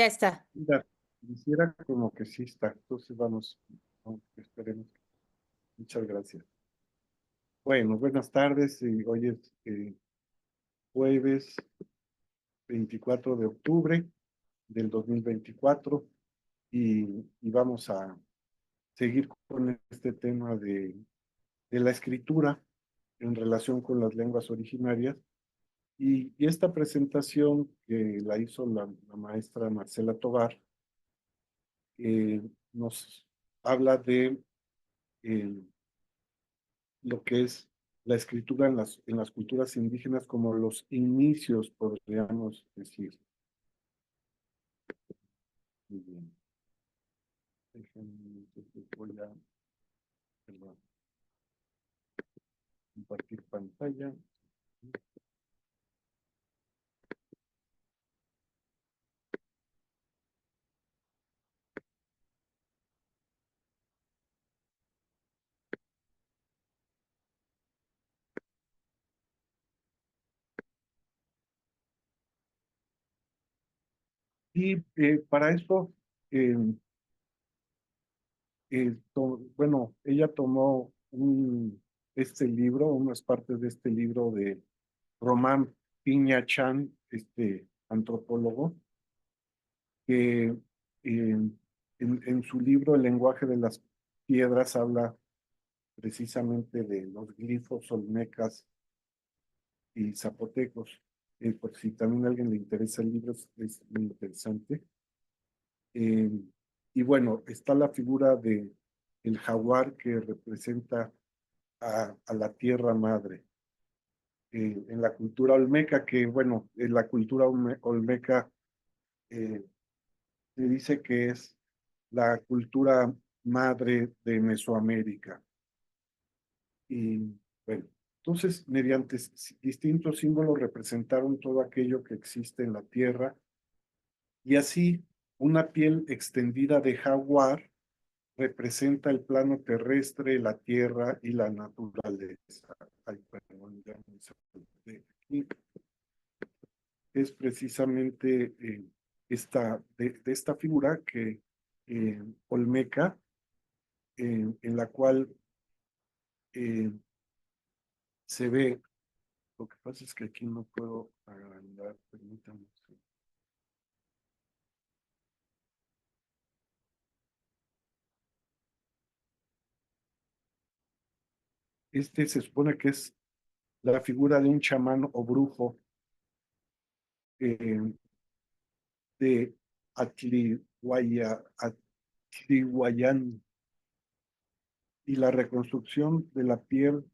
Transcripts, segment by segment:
Ya está. Mira, quisiera como que sí está. Entonces vamos, esperemos. Muchas gracias. Bueno, buenas tardes. Hoy es jueves 24 de octubre del 2024 y vamos a seguir con este tema de la escritura en relación con las lenguas originarias. Y esta presentación que la hizo la maestra Marcela Tovar nos habla de eh, lo que es la escritura en las culturas indígenas como los inicios, podríamos decir. Muy bien. Déjenme, voy a perdón, compartir pantalla. Y para eso, eh, bueno, ella tomó este libro, unas partes de este libro de Román Piña Chan, este antropólogo, que en su libro El lenguaje de las piedras habla precisamente de los glifos olmecas y zapotecos. Por si también a alguien le interesa el libro, es muy interesante. Eh, y bueno, está la figura de el jaguar que representa a la tierra madre. En la cultura olmeca, que bueno, en la cultura olmeca eh, se dice que es la cultura madre de Mesoamérica. Y bueno, entonces, mediante distintos símbolos representaron todo aquello que existe en la tierra y así una piel extendida de jaguar representa el plano terrestre, la tierra y la naturaleza. Ay, perdón, ya me salté aquí. Es precisamente de esta figura que Olmeca, en la cual eh, se ve. Lo que pasa es que aquí no puedo agrandar, permítanme. Este se supone que es la figura de un chamán o brujo eh, de Atlihuayán, y la reconstrucción de la piel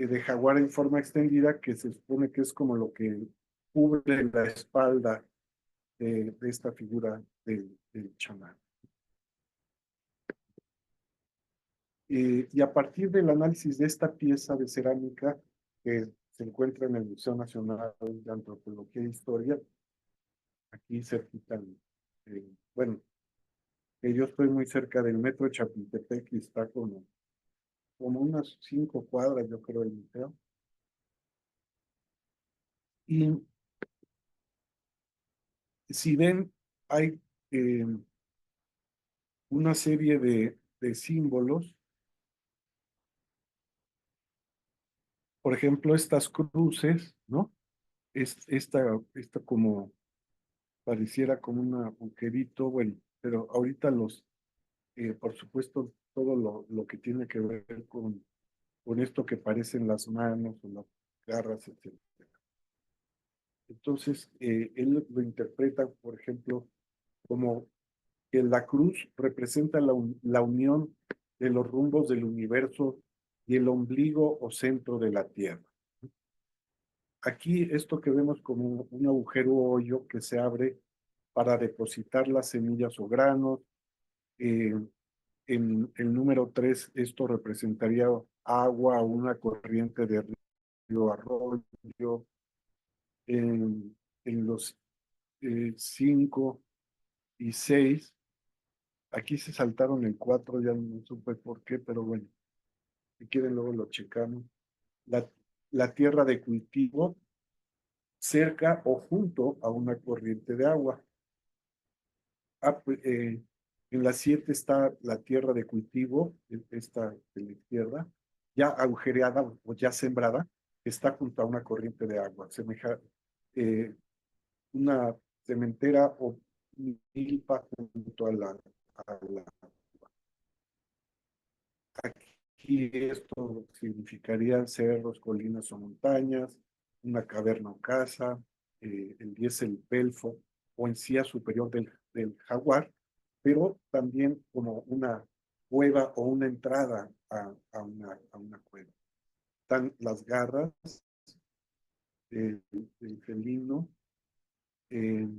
de jaguar en forma extendida, que se supone que es como lo que cubre la espalda de esta figura del chamán. Y a partir del análisis de esta pieza de cerámica que se encuentra en el Museo Nacional de Antropología e Historia, aquí cerquita, bueno, yo estoy muy cerca del metro de Chapultepec y está como unas 5 cuadras, yo creo, el museo. Y si ven, hay eh, una serie de símbolos, por ejemplo, estas cruces, ¿no? Esta como pareciera como un agujerito, bueno, pero ahorita por supuesto, todo lo que tiene que ver con esto que parecen las manos o las garras, etc. Entonces, él lo interpreta, por ejemplo, como que la cruz representa la unión de los rumbos del universo y el ombligo o centro de la Tierra. Aquí esto que vemos como un agujero o hoyo que se abre para depositar las semillas o granos. En el número 3, esto representaría agua o una corriente de río, arroyo. En los 5 y 6, aquí se saltaron el 4, ya no supe por qué, pero bueno, si quieren luego lo checamos. La, la tierra de cultivo cerca o junto a una corriente de agua. en la 7 está la tierra de cultivo, esta de la izquierda, ya agujereada o ya sembrada, está junto a una corriente de agua, semeja una cementera o milpa junto a la. Aquí esto significaría cerros, colinas o montañas, una caverna o casa, el 10 el pelfo o encía superior del jaguar, pero también como una cueva o una entrada a una cueva. Están las garras del felino, eh,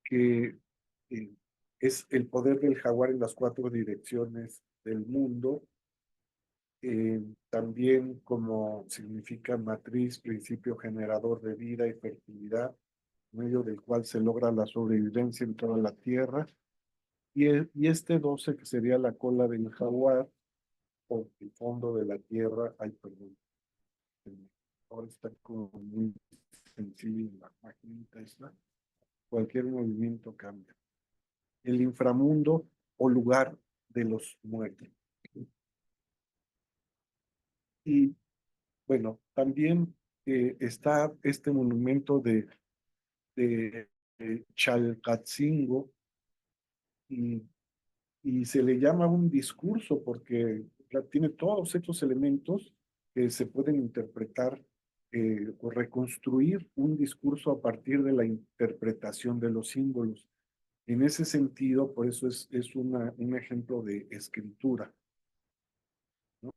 que eh, es el poder del jaguar en las 4 direcciones del mundo. También como significa matriz, principio generador de vida y fertilidad, medio del cual se logra la sobrevivencia en toda la tierra. Y este 12 que sería la cola del jaguar, o el fondo de la tierra, ay, perdón, ahora está como muy sencillo en la maquinita esta, cualquier movimiento cambia. El inframundo o lugar de los muertos. Y bueno, también está este monumento de Chalcatzingo y, y se le llama un discurso porque tiene todos estos elementos que se pueden interpretar o reconstruir un discurso a partir de la interpretación de los símbolos. En ese sentido, por eso es un ejemplo de escritura, ¿no?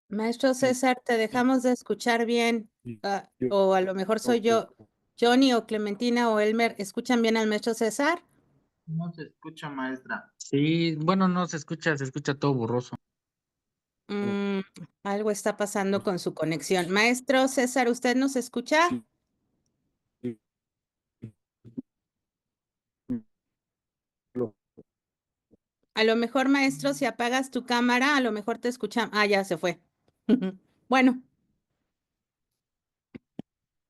Maestro César, te dejamos de escuchar bien, o a lo mejor soy yo. Johnny o Clementina o Elmer, ¿escuchan bien al maestro César? No se escucha, maestra. Sí, bueno, no se escucha todo borroso. Mm, algo está pasando con su conexión. Maestro César, ¿usted nos escucha? A lo mejor, maestro, si apagas tu cámara, a lo mejor te escuchamos. Ah, ya se fue. Bueno,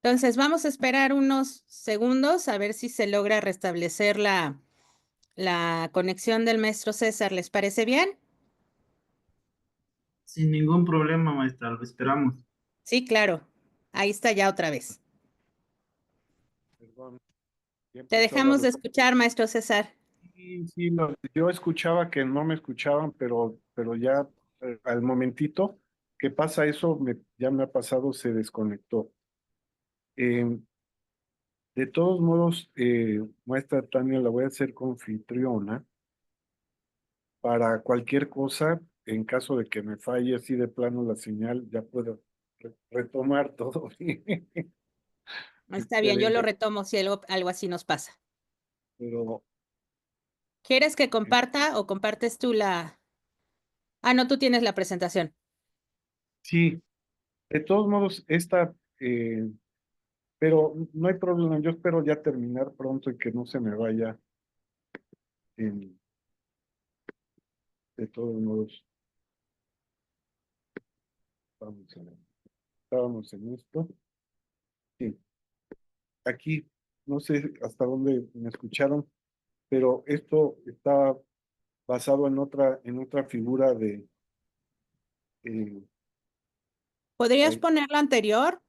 entonces vamos a esperar unos segundos a ver si se logra restablecer la conexión del maestro César. ¿Les parece bien? Sin ningún problema, maestra, lo esperamos. Sí, claro. Ahí está ya otra vez. Perdón, ya Te empezó dejamos de escuchar, maestro César. Sí, sí, yo escuchaba que no me escuchaban, pero ya al momentito que pasa eso, ya me ha pasado, se desconectó. Eh, de todos modos, maestra Tania, la voy a hacer confitriona para cualquier cosa, en caso de que me falle así de plano la señal, ya puedo retomar todo bien. Está bien, yo lo Excelente, retomo si algo así nos pasa. pero ¿Quieres que comparta o compartes tú la? Ah, no, tú tienes la presentación. sí, de todos modos, pero no hay problema, yo espero ya terminar pronto y que no se me vaya en, de todos modos. Estábamos en esto. Sí, aquí, no sé hasta dónde me escucharon, pero esto está basado en otra figura eh, ¿Podrías ay, poner la anterior?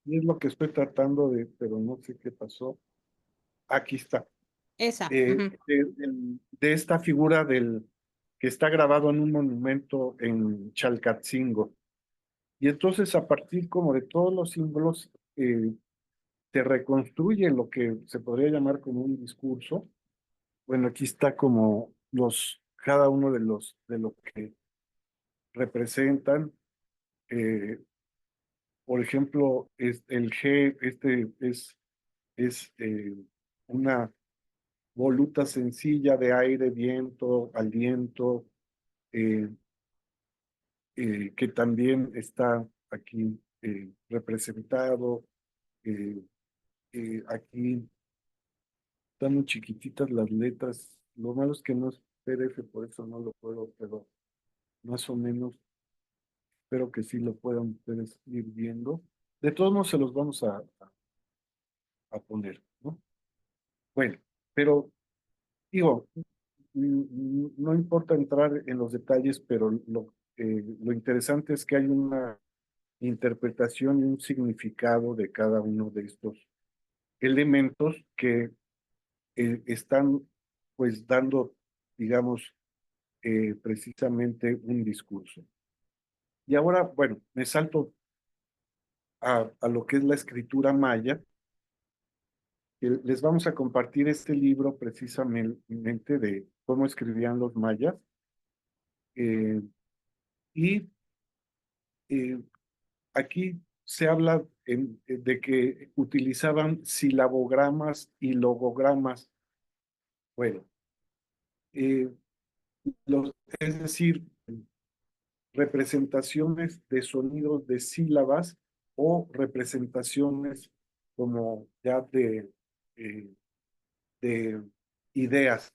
y es lo que estoy tratando pero no sé qué pasó. Aquí está. Esa. Eh, Ujú. de esta figura que está grabado en un monumento en Chalcatzingo. Y entonces a partir como de todos los símbolos, se reconstruye lo que se podría llamar como un discurso. Bueno, aquí está como cada uno de lo que representan. eh, por ejemplo, el G, es una voluta sencilla de aire, viento, aliento, eh, que también está aquí representado. eh, aquí están muy chiquititas las letras. Lo malo es que no es PDF, por eso no lo puedo, pero más o menos espero que sí lo puedan ustedes ir viendo. De todos modos se los vamos a poner, ¿no? Bueno, pero digo, no importa entrar en los detalles, pero lo interesante es que hay una interpretación y un significado de cada uno de estos elementos que están pues dando, digamos, precisamente un discurso. Y ahora, bueno, me salto a lo que es la escritura maya. Les vamos a compartir este libro precisamente de cómo escribían los mayas. eh, y aquí se habla de que utilizaban silabogramas y logogramas. Bueno, eh, es decir, representaciones de sonidos de sílabas o representaciones como ya eh, de ideas,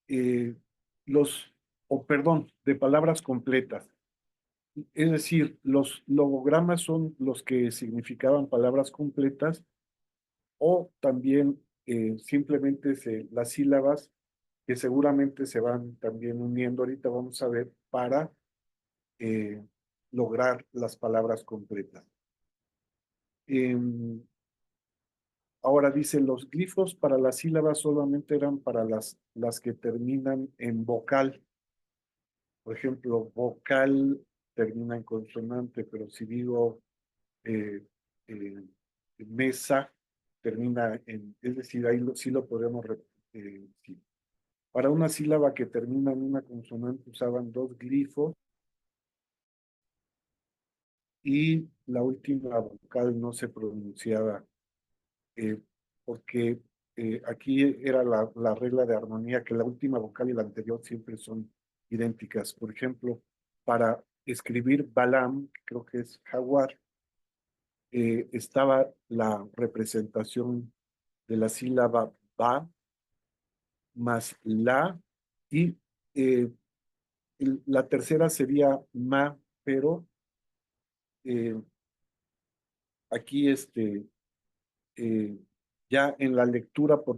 eh, perdón, de palabras completas. Es decir, los logogramas son los que significaban palabras completas o también simplemente las sílabas que seguramente se van también uniendo. Ahorita vamos a ver para eh, lograr las palabras completas. Ahora dice, los glifos para las sílabas solamente eran para las que terminan en vocal. Por ejemplo, vocal termina en consonante, pero si digo eh, eh, mesa, termina es decir, ahí sí lo podemos sí. Para una sílaba que termina en una consonante usaban dos glifos y la última vocal no se pronunciaba eh, porque aquí era la regla de armonía que la última vocal y la anterior siempre son idénticas. Por ejemplo, para escribir Balam, que creo que es jaguar, estaba la representación de la sílaba ba más la y eh, la tercera sería ma, pero eh, aquí eh, ya en la lectura, por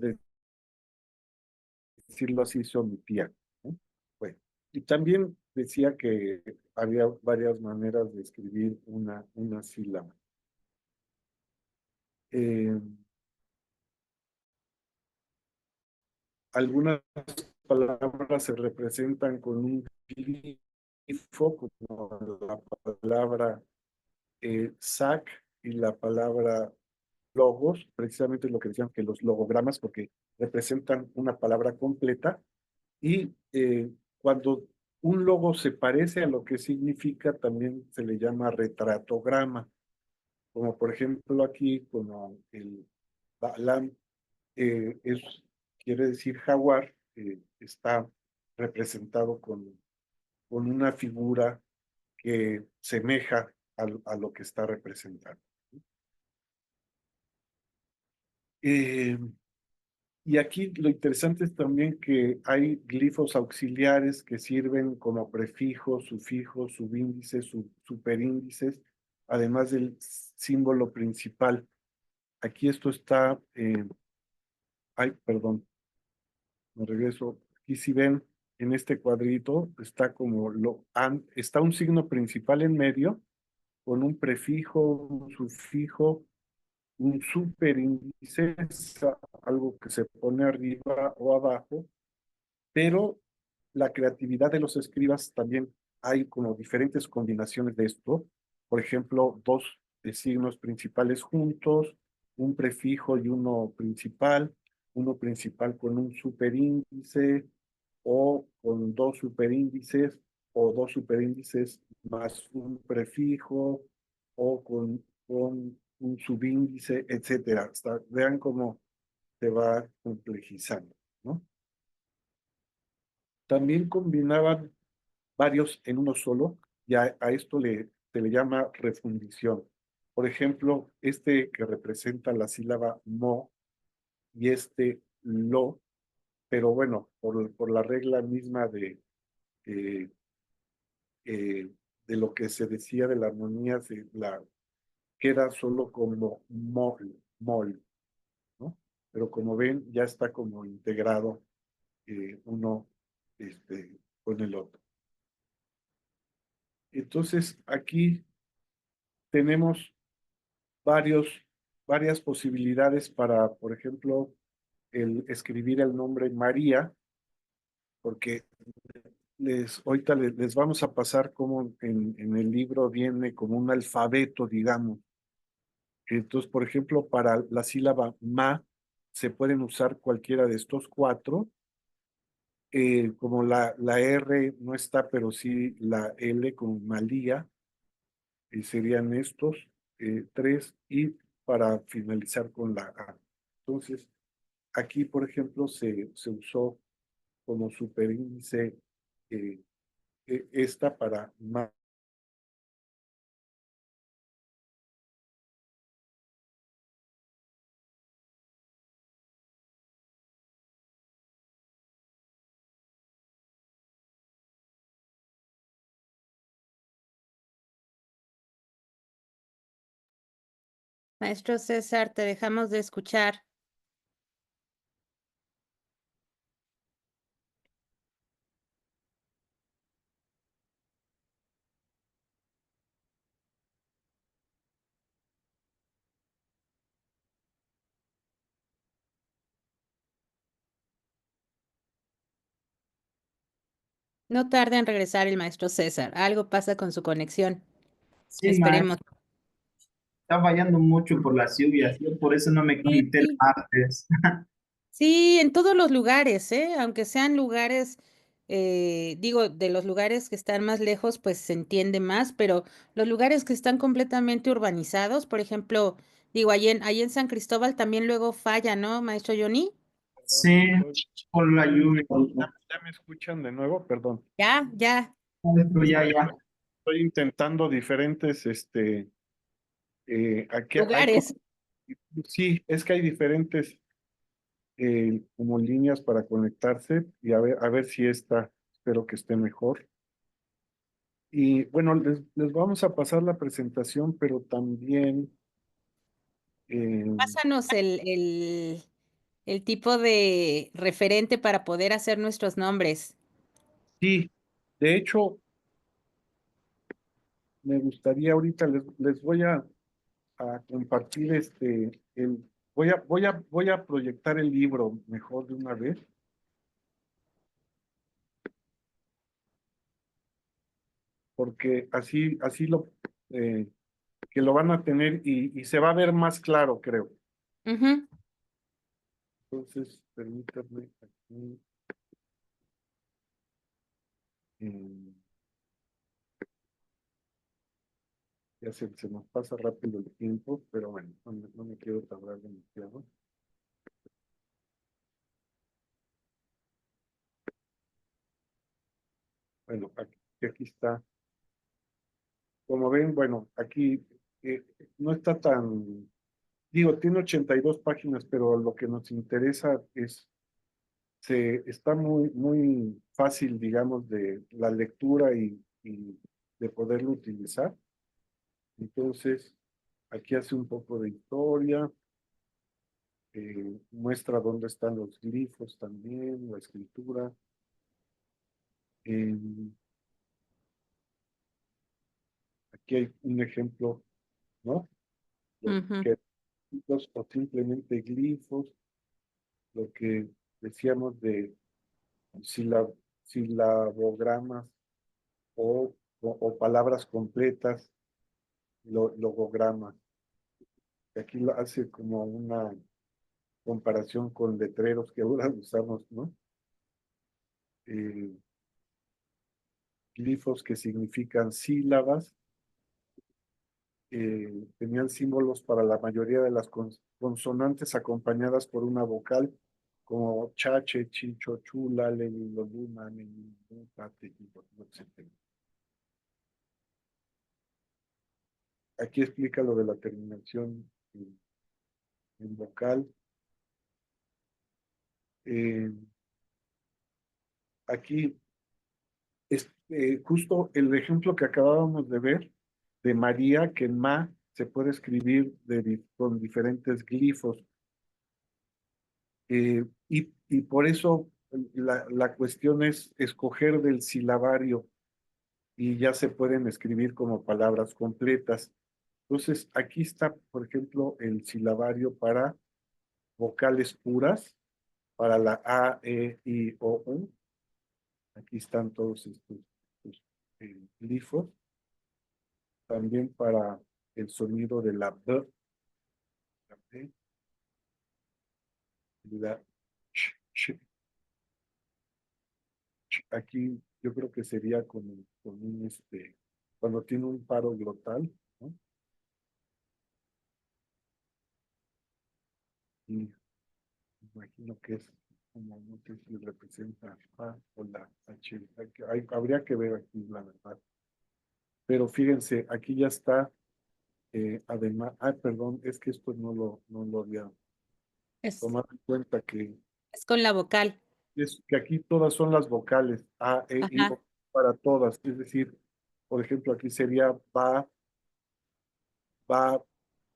decirlo así, se omitía, ¿no? Bueno, y también decía que había varias maneras de escribir una sílaba. Algunas palabras se representan con un glifo, como la palabra sac y la palabra logos, precisamente lo que decían que los logogramas, porque representan una palabra completa, y cuando un logo se parece a lo que significa, también se le llama retratograma, como por ejemplo aquí, como el Baalam quiere decir jaguar, está representado con una figura que semeja a lo que está representando. Y aquí lo interesante es también que hay glifos auxiliares que sirven como prefijos, sufijos, subíndices, superíndices, además del símbolo principal. Aquí esto está, ay, perdón, me regreso. Aquí si ven en este cuadrito, está como está un signo principal en medio, con un prefijo, un sufijo, un superíndice, algo que se pone arriba o abajo, pero la creatividad de los escribas también hay como diferentes combinaciones de esto. Por ejemplo, dos signos principales juntos, un prefijo y uno principal con un superíndice o con dos superíndices o dos superíndices más un prefijo o con un subíndice, etcétera. Vean cómo se va complejizando, ¿no? También combinaban varios en uno solo, y a esto se le llama refundición. por ejemplo, este que representa la sílaba mo y este lo, pero bueno, por la regla misma eh, de lo que se decía de la armonía, queda solo como mol, ¿no? Pero como ven, ya está como integrado uno con el otro. Entonces, aquí tenemos varias posibilidades para, por ejemplo, el escribir el nombre María, porque ahorita les vamos a pasar como en el libro viene como un alfabeto, digamos. Entonces, por ejemplo, para la sílaba ma, se pueden usar cualquiera de estos cuatro. Como la R no está, pero sí la L con Malía, y serían estos tres, y para finalizar con la A. Entonces, aquí, por ejemplo, se usó como superíndice esta para ma. Maestro César, te dejamos de escuchar. No tarda en regresar el maestro César. Algo pasa con su conexión. Sí, Esperemos. maestro, está fallando mucho por las lluvias. Yo por eso no me conecté el Sí, martes. sí, en todos los lugares, ¿eh? Aunque sean lugares, digo, de los lugares que están más lejos, pues se entiende más, pero los lugares que están completamente urbanizados, por ejemplo, digo, ahí en San Cristóbal también luego falla, ¿no, maestro Johnny? Sí, por la lluvia. ¿Ya me escuchan de nuevo? Perdón. Ya, ya, Maestro, ya. Estoy intentando diferentes, aquí lugares. sí, es que hay diferentes como líneas para conectarse y a ver si esta, espero que esté mejor. Y bueno, les vamos a pasar la presentación, pero también, Pásanos el tipo de referente para poder hacer nuestros nombres. sí, de hecho, me gustaría ahorita, les voy a compartir voy a proyectar el libro mejor de una vez. Porque así que lo van a tener y se va a ver más claro, creo. Ujú. Entonces, permítanme aquí. eh, ya se nos pasa rápido el tiempo, pero bueno, no me quiero tardar demasiado. Bueno, aquí está. Como ven, bueno, aquí no está tan, digo, tiene 82 páginas, pero lo que nos interesa está muy fácil, digamos, de la lectura y de poderlo utilizar. Entonces, aquí hace un poco de historia, muestra dónde están los glifos también, la escritura. Eh, Aquí hay un ejemplo, ¿no? Lo Ujú. que o simplemente glifos, lo que decíamos de silab- silabogramas o palabras completas, logogramas. Aquí lo hace como una comparación con letreros que ahora usamos, ¿no? Eh, Glifos que significan sílabas, tenían símbolos para la mayoría de las consonantes acompañadas por una vocal, como chache, chicho, chula, leliloluma, etc. aquí explica lo de la terminación en vocal. Eh, aquí, justo el ejemplo que acabábamos de ver de María, que en Ma se puede escribir con diferentes glifos. Y por eso la cuestión es escoger del silabario y ya se pueden escribir como palabras completas. Entonces, aquí está, por ejemplo, el silabario para vocales puras, para la A, E, I, O, U. Aquí están todos estos glifos. También para el sonido de la B, la B, la ch, ch. Aquí yo creo que sería con un, cuando tiene un paro glotal, ¿no? Y imagino que es como, no sé si representa A o la H. Habría que ver aquí, la verdad. Pero fíjense, aquí ya está, además, perdón, es que esto no lo había Es, tomado en cuenta es con la vocal. que aquí todas son las vocales, A, E, I, Ajá. O, para todas. Es decir, por ejemplo, aquí sería ba,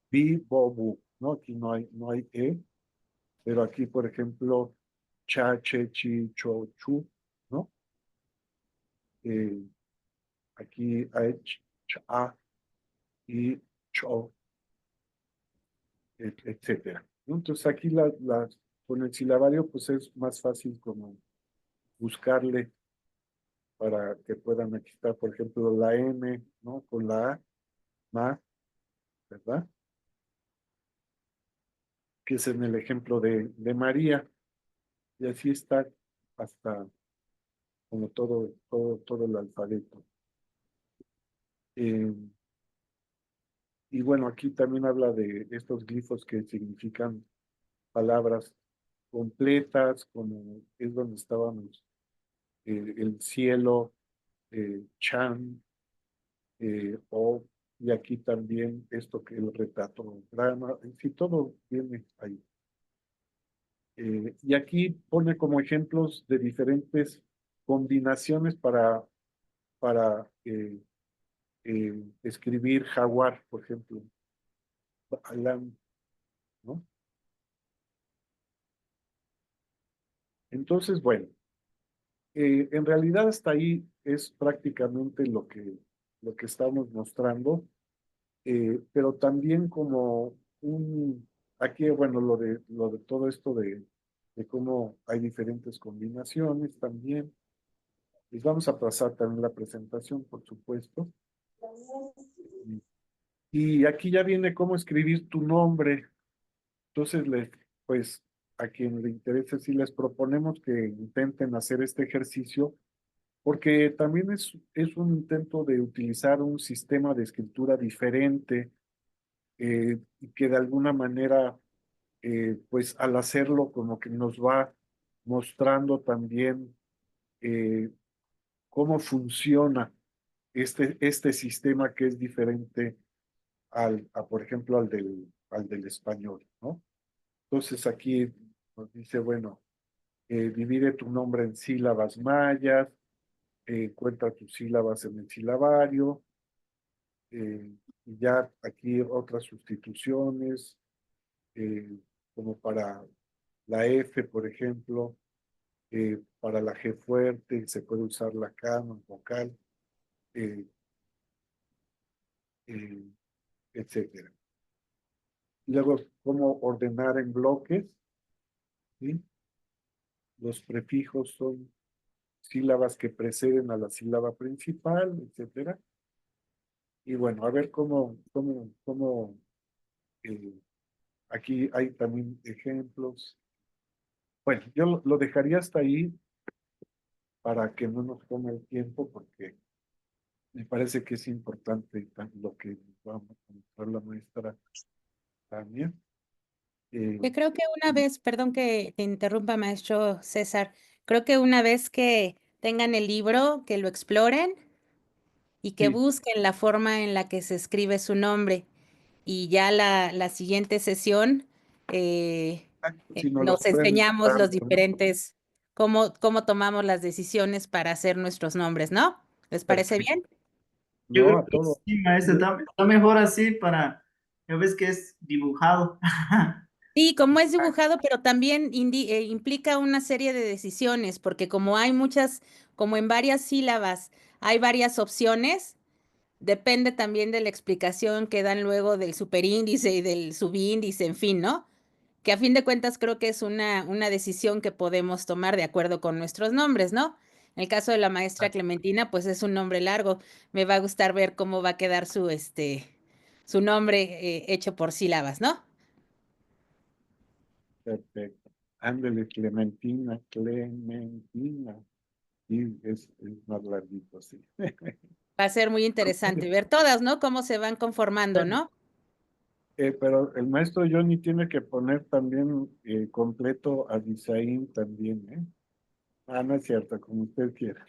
bi, bo, bu, ¿no? Aquí no hay E, pero aquí, por ejemplo, cha, che, chi, cho, chu, ¿no? Eh, aquí hay cha y cho, etcétera, ¿no? Entonces aquí con el silabario pues es más fácil como buscarle para que puedan aquí estar, por ejemplo, la M, ¿no? Con la A, ma, ¿verdad? Que es en el ejemplo de María. Y así está hasta como todo el alfabeto. Eh, y bueno, aquí también habla de estos glifos que significan palabras completas, como es donde estábamos, el cielo, Chan, o, y aquí también esto que el retrato, drama, sí, todo viene ahí. Y aquí pone como ejemplos de diferentes combinaciones para escribir jaguar, por ejemplo, alam, ¿no? Entonces, bueno, en realidad hasta ahí es prácticamente lo que estamos mostrando, pero también como aquí, bueno, lo de todo esto de cómo hay diferentes combinaciones también. Les vamos a pasar también la presentación, por supuesto. Y aquí ya viene cómo escribir tu nombre. Entonces, pues a quien le interese, sí les proponemos que intenten hacer este ejercicio, porque también es un intento de utilizar un sistema de escritura diferente, y que de alguna manera, pues al hacerlo, como que nos va mostrando también cómo funciona este sistema que es diferente por ejemplo, al del español, ¿no? Entonces aquí nos dice, bueno, divide tu nombre en sílabas mayas, cuenta tus sílabas en el silabario, y ya aquí otras sustituciones, eh, como para la F, por ejemplo, para la G fuerte, se puede usar la K no vocal, eh, eh, etcétera. Luego, cómo ordenar en bloques, ¿sí? Los prefijos son sílabas que preceden a la sílaba principal, etcétera. Y bueno, a ver eh, aquí hay también ejemplos. Bueno, yo lo dejaría hasta ahí para que no nos tome el tiempo, porque me parece que es importante lo que nos va a mostrar la maestra también. Yo creo que una vez, perdón que te interrumpa, maestro César, creo que una vez que tengan el libro, que lo exploren y que Sí, busquen la forma en la que se escribe su nombre. Y ya la siguiente sesión si no lo nos pueden enseñamos mostrar, los ¿no? diferentes, cómo tomamos las decisiones para hacer nuestros nombres, ¿no? ¿Les parece Perfecto. bien? Yo No, creo a que todo. sí, maestra, está mejor así para, ya ves que es dibujado. Sí, como es dibujado, pero también implica una serie de decisiones, porque como hay muchas, como en varias sílabas hay varias opciones, depende también de la explicación que dan luego del superíndice y del subíndice, en fin, ¿no? Que a fin de cuentas creo que es una decisión que podemos tomar de acuerdo con nuestros nombres, ¿no? En el caso de la maestra Clementina, pues es un nombre largo. Me va a gustar ver cómo va a quedar su nombre hecho por sílabas, ¿no? Perfecto. Ándele, Clementina, Clementina. Sí, es más larguito, sí. Va a ser muy interesante ver todas, ¿no? Cómo se van conformando, ¿no? Pero el maestro Johnny tiene que poner también completo a Disaín también, ¿eh? Ah, no es cierto, como usted quiera.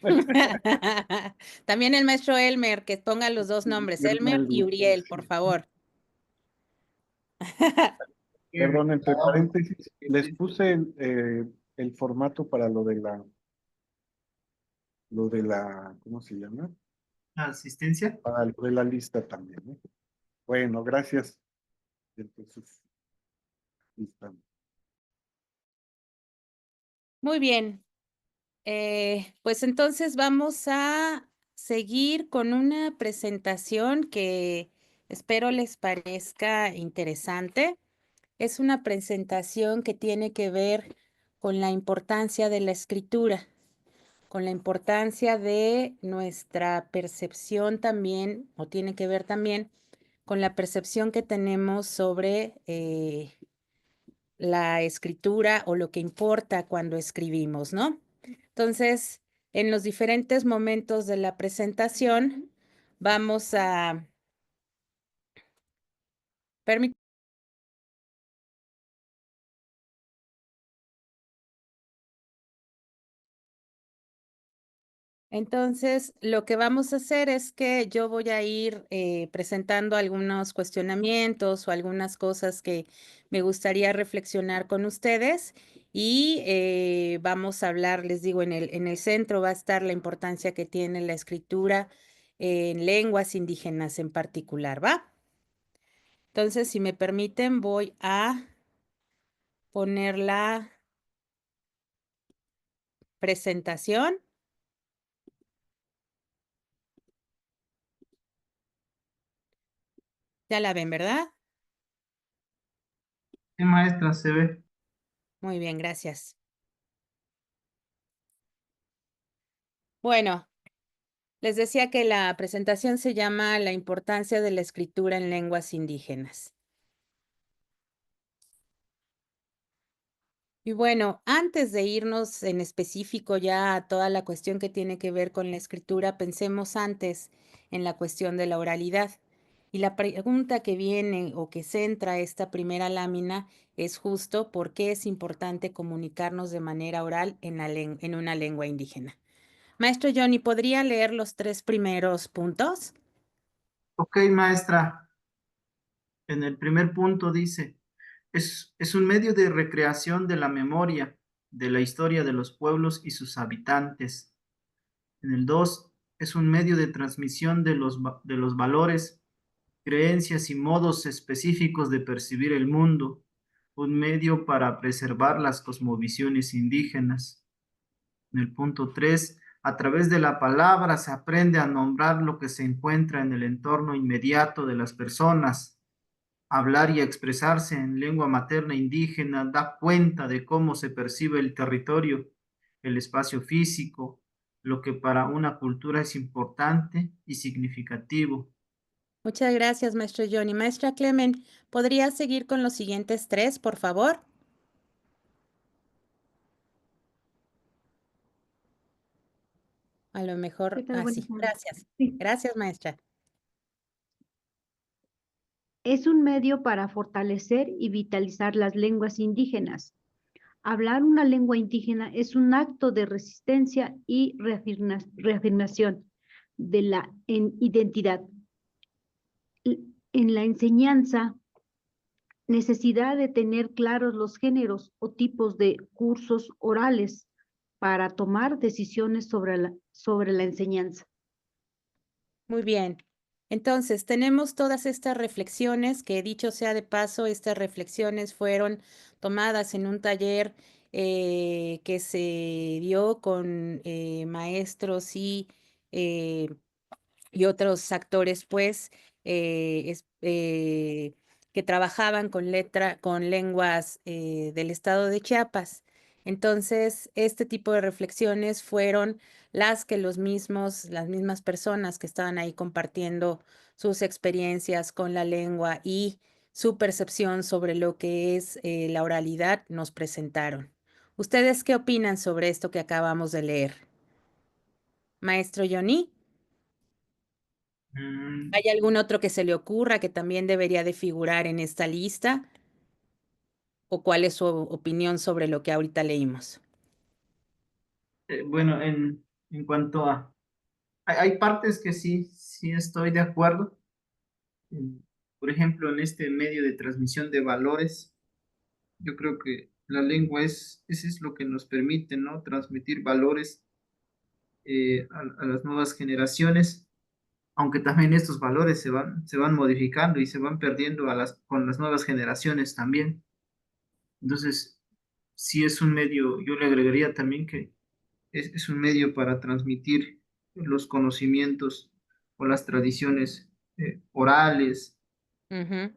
También el maestro Elmer, que ponga los dos nombres, Elmer y Uriel, por favor. Perdón, entre paréntesis, les puse el formato para ¿cómo se llama? Asistencia. Para lo de la lista también, ¿eh? Bueno, gracias. Entonces, listo. Muy bien. Pues entonces vamos a seguir con una presentación que espero les parezca interesante. Es una presentación que tiene que ver con la importancia de la escritura, con la importancia de nuestra percepción también, o tiene que ver también con la percepción que tenemos sobre la escritura o lo que importa cuando escribimos, ¿no? Entonces, en los diferentes momentos de la presentación, vamos a permitir. Entonces, lo que vamos a hacer es que yo voy a ir presentando algunos cuestionamientos o algunas cosas que me gustaría reflexionar con ustedes y vamos a hablar, les digo, en el centro va a estar la importancia que tiene la escritura en lenguas indígenas en particular, ¿va? Entonces, si me permiten, voy a poner la presentación. Ya la ven, ¿verdad? Sí, maestra, se ve. Muy bien, gracias. Bueno, les decía que la presentación se llama La importancia de la escritura en lenguas indígenas. Y bueno, antes de irnos en específico ya a toda la cuestión que tiene que ver con la escritura, pensemos antes en la cuestión de la oralidad. Y la pregunta que viene o que centra esta primera lámina es justo por qué es importante comunicarnos de manera oral en una lengua indígena. Maestro Johnny, ¿podría leer los 3 primeros puntos? Ok, maestra. En el primer punto dice, es un medio de recreación de la memoria, de la historia de los pueblos y sus habitantes. En el 2 es un medio de transmisión de los valores, creencias y modos específicos de percibir el mundo, un medio para preservar las cosmovisiones indígenas. En el punto 3, a través de la palabra se aprende a nombrar lo que se encuentra en el entorno inmediato de las personas. Hablar y expresarse en lengua materna indígena da cuenta de cómo se percibe el territorio, el espacio físico, lo que para una cultura es importante y significativo. Muchas gracias, maestro Johnny. Maestra Clemen, ¿podría seguir con los siguientes 3, por favor? A lo ¿Qué mejor tal? así. Buenas tardes. Gracias. Sí. Gracias, maestra. Es un medio para fortalecer y vitalizar las lenguas indígenas. Hablar una lengua indígena es un acto de resistencia y reafirmación de la identidad. En la enseñanza, necesidad de tener claros los géneros o tipos de cursos orales para tomar decisiones sobre la enseñanza. Muy bien. Entonces, tenemos todas estas reflexiones que, dicho sea de paso, estas reflexiones fueron tomadas en un taller que se dio con maestros eh, y otros actores, pues, que trabajaban con lenguas del estado de Chiapas. Entonces, este tipo de reflexiones fueron las que las mismas personas que estaban ahí compartiendo sus experiencias con la lengua y su percepción sobre lo que es la oralidad nos presentaron. ¿Ustedes qué opinan sobre esto que acabamos de leer? Maestro Johnny. Mm, ¿Hay algún otro que se le ocurra que también debería de figurar en esta lista? ¿O cuál es su opinión sobre lo que ahorita leímos? bueno, en cuanto a... hay partes que sí estoy de acuerdo. Por ejemplo, en este medio de transmisión de valores, yo creo que la lengua ese es lo que nos permite, ¿no? Transmitir valores a las nuevas generaciones, aunque también estos valores se van modificando y se van perdiendo con las nuevas generaciones también. Entonces, sí es un medio, yo le agregaría también que es un medio para transmitir los conocimientos o las tradiciones orales. Ujú.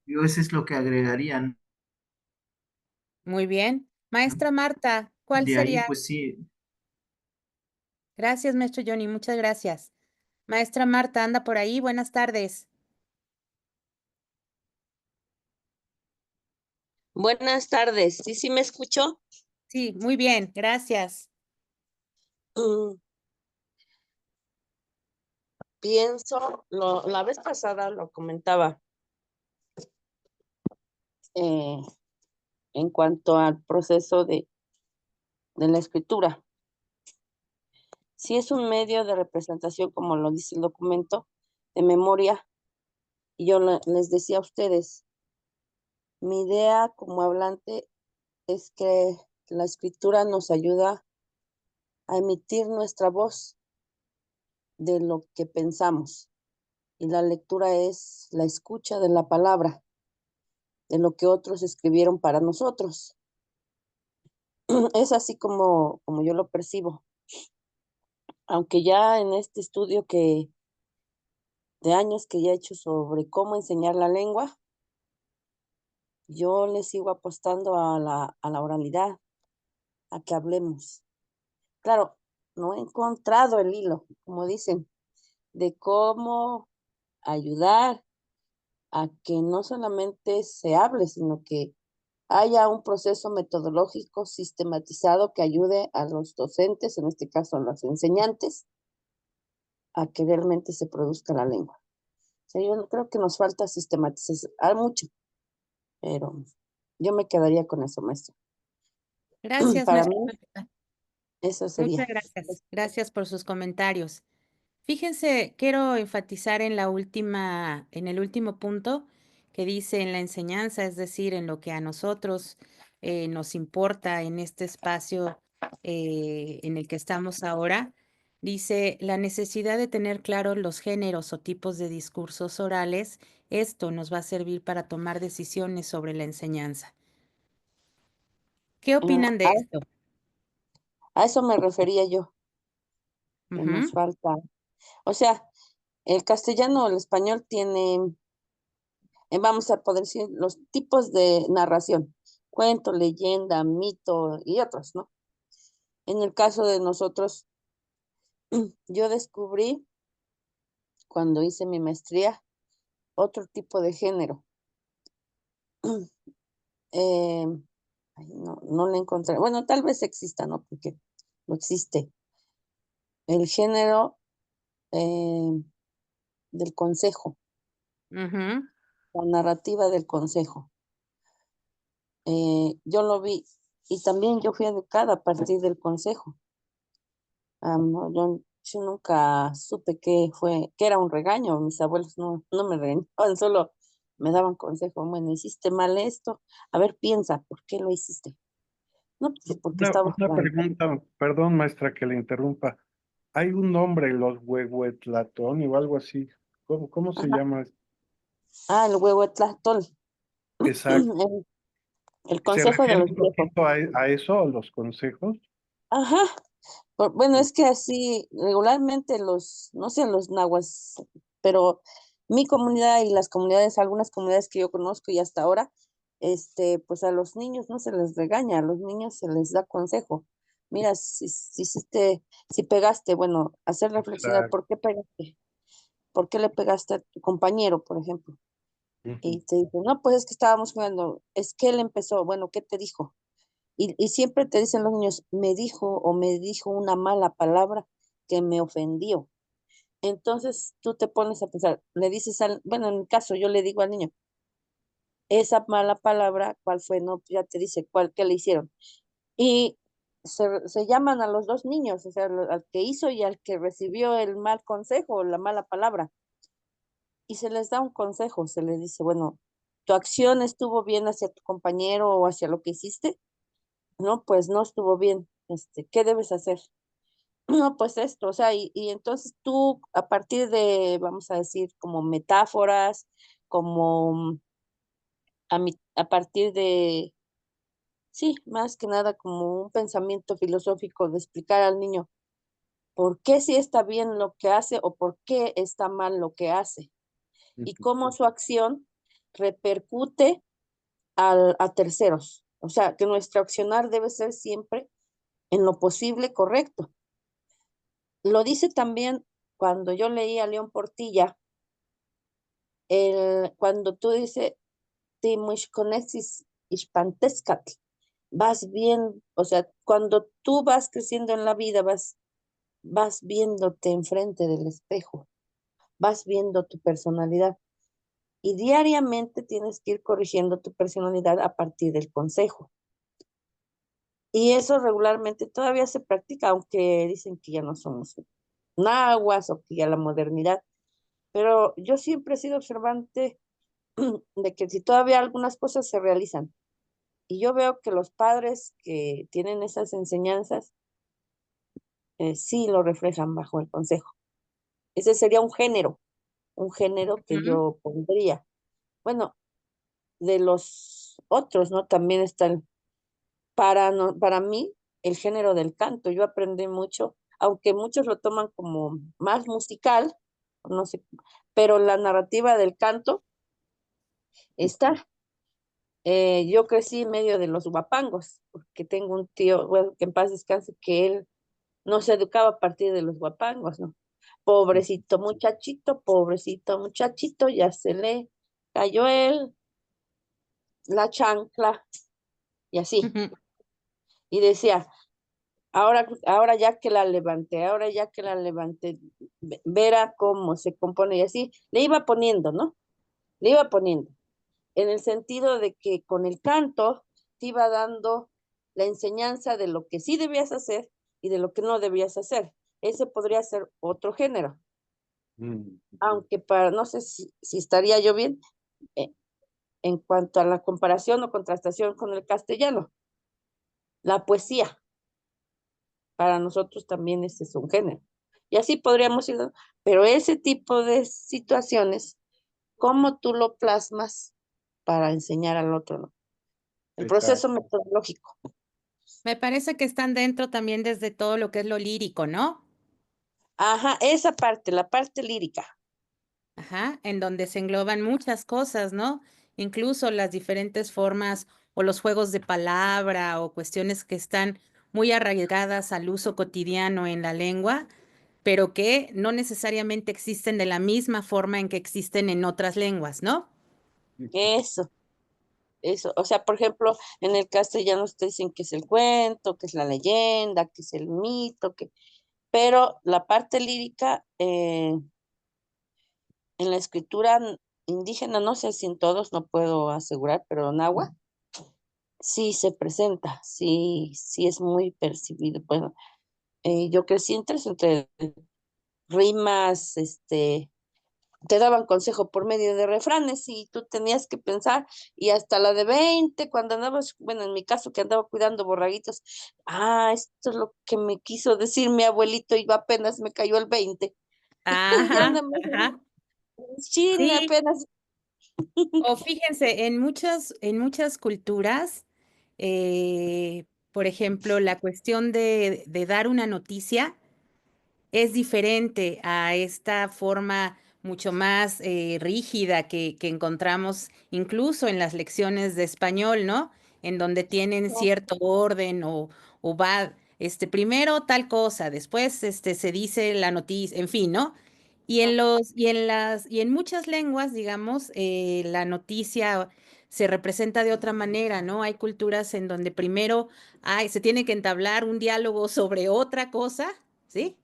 Yo eso es lo que agregaría, ¿no? Muy bien. Maestra Marta, ¿cuál De ahí, sería? pues sí, Gracias, maestro Johnny, muchas gracias. Maestra Marta, anda por ahí. Buenas tardes. Buenas tardes. ¿Sí, sí me escuchó? Sí, muy bien, gracias. Mm, Pienso, la vez pasada lo comentaba eh, en cuanto al proceso de la escritura. Si es un medio de representación, como lo dice el documento, de memoria, y yo les decía a ustedes, mi idea como hablante es que la escritura nos ayuda a emitir nuestra voz de lo que pensamos, y la lectura es la escucha de la palabra, de lo que otros escribieron para nosotros. Es así como yo lo percibo. Aunque ya en este estudio de años que ya he hecho sobre cómo enseñar la lengua, yo le sigo apostando a la oralidad, a que hablemos. Claro, no he encontrado el hilo, como dicen, de cómo ayudar a que no solamente se hable, sino que haya un proceso metodológico sistematizado que ayude a los docentes, en este caso a los enseñantes, a que realmente se produzca la lengua. O sea, yo no creo que nos falta sistematizar mucho, pero yo me quedaría con eso, maestro. Gracias, Para maestra mí, Marta. eso Muchas sería. gracias. Gracias por sus comentarios. Fíjense, quiero enfatizar en el último punto que dice en la enseñanza, es decir, en lo que a nosotros nos importa en este espacio en el que estamos ahora. Dice la necesidad de tener claros los géneros o tipos de discursos orales. Esto nos va a servir para tomar decisiones sobre la enseñanza. ¿Qué Ah, opinan de esto? a eso me refería yo, que nos Ujú, falta. O sea, el castellano o el español tiene, vamos a poder decir, los tipos de narración, cuento, leyenda, mito y otros, ¿no? En el caso de nosotros, yo descubrí cuando hice mi maestría otro tipo de género. Eh, ay, no lo encontré. Bueno, tal vez exista, ¿no? Porque no existe. El género del consejo, ujú, la narrativa del consejo. Yo lo vi y también yo fui educada a partir del consejo. No, yo yo nunca supe que era un regaño. Mis abuelos no me regañaban, solo me daban consejo. Bueno, hiciste mal esto. A ver, piensa, ¿por qué lo hiciste? No, pues porque estaba Una jugando. pregunta, perdón, maestra, que le interrumpa. Hay un nombre, los huehuetlatón o algo así. ¿Cómo se Ajá. llama? Ah, el huehuetlactol. Exacto. El, el ¿Se consejo de refiere los un viejos. poquito a eso, a los consejos? Ajá. Bueno, es que así regularmente no sé los nahuas, pero mi comunidad y las comunidades, algunas comunidades que yo conozco y hasta ahora, pues a los niños no se les regaña, a los niños se les da consejo. Mira, si pegaste, bueno, hacer reflexionar, Exacto. ¿por qué pegaste? ¿Por qué le pegaste a tu compañero, por ejemplo? Ujú. Y te dicen, no, pues es que estábamos jugando, es que él empezó, bueno, ¿qué te dijo? Y siempre te dicen los niños, me dijo una mala palabra que me ofendió. Entonces tú te pones a pensar, le dices bueno, en mi caso yo le digo al niño, esa mala palabra, ¿cuál fue? No, ya te dice cuál, qué le hicieron. Y se llaman a los dos niños, o sea, al que hizo y al que recibió el mal consejo o la mala palabra. Y se les da un consejo, se les dice, bueno, tu acción estuvo bien hacia tu compañero o hacia lo que hiciste. No, pues no estuvo bien. ¿Qué debes hacer? No, pues esto, o sea, y entonces tú a partir de, vamos a decir, como metáforas, como a partir de, sí, más que nada como un pensamiento filosófico de explicar al niño por qué sí está bien lo que hace o por qué está mal lo que hace y Ujú. cómo su acción repercute a terceros. O sea, que nuestro accionar debe ser siempre en lo posible correcto. Lo dice también cuando yo leí a León Portilla, cuando tú dices, Timuixconesis Ispantescatl, vas bien, o sea, cuando tú vas creciendo en la vida, vas viéndote enfrente del espejo, vas viendo tu personalidad y diariamente tienes que ir corrigiendo tu personalidad a partir del consejo. Y eso regularmente todavía se practica, aunque dicen que ya no somos nahuas o que ya la modernidad. Pero yo siempre he sido observante de que si todavía algunas cosas se realizan y yo veo que los padres que tienen esas enseñanzas sí lo reflejan bajo el consejo. Ese sería un género que Ujú. yo pondría. Bueno, de los otros, ¿no? También está no, para mí el género del canto. Yo aprendí mucho, aunque muchos lo toman como más musical, no sé, pero la narrativa del canto está. Yo crecí en medio de los guapangos, porque tengo un tío, bueno, que en paz descanse, que él no se educaba a partir de los guapangos, ¿no? Pobrecito muchachito, ya se le cayó la chancla, y así. Ujú. Y decía, ahora ya que la levanté, ahora ya que la levanté, verá cómo se compone, y así, le iba poniendo, ¿no? Le iba poniendo. En el sentido de que con el canto te iba dando la enseñanza de lo que sí debías hacer y de lo que no debías hacer. Ese podría ser otro género, Mm. aunque no sé si estaría yo bien eh, en cuanto a la comparación o contrastación con el castellano. La poesía, para nosotros también ese es un género. Y así podríamos ir, pero ese tipo de situaciones, ¿cómo tú lo plasmas para enseñar al otro, ¿no? El proceso Exacto. metodológico. Me parece que están dentro también desde todo lo que es lo lírico, ¿no? Ajá, esa parte, la parte lírica. Ajá, en donde se engloban muchas cosas, ¿no? Incluso las diferentes formas o los juegos de palabra o cuestiones que están muy arraigadas al uso cotidiano en la lengua, pero que no necesariamente existen de la misma forma en que existen en otras lenguas, ¿no? Eso, eso. O sea, por ejemplo, en el castellano te dicen que es el cuento, que es la leyenda, que es el mito, pero la parte lírica en la escritura indígena, no sé si en todos, no puedo asegurar, pero en agua sí se presenta, sí es muy percibido. Bueno, yo crecí entre rimas, te daban consejo por medio de refranes y tú tenías que pensar, y hasta la de 20 cuando andabas, bueno, en mi caso que andaba cuidando borraguitos, esto es lo que me quiso decir mi abuelito y apenas me cayó el 20. Ya Ajá, andamos ajá. en Chile Sí, apenas. o fíjense, en muchas culturas, por ejemplo, la cuestión de dar una noticia es diferente a esta forma mucho más rígida que encontramos incluso en las lecciones de español, ¿no? En donde tienen cierto orden o va, primero tal cosa, después se dice la noticia, en fin, ¿no? Y en muchas lenguas, digamos, la noticia se representa de otra manera, ¿no? Hay culturas en donde primero se tiene que entablar un diálogo sobre otra cosa, ¿sí?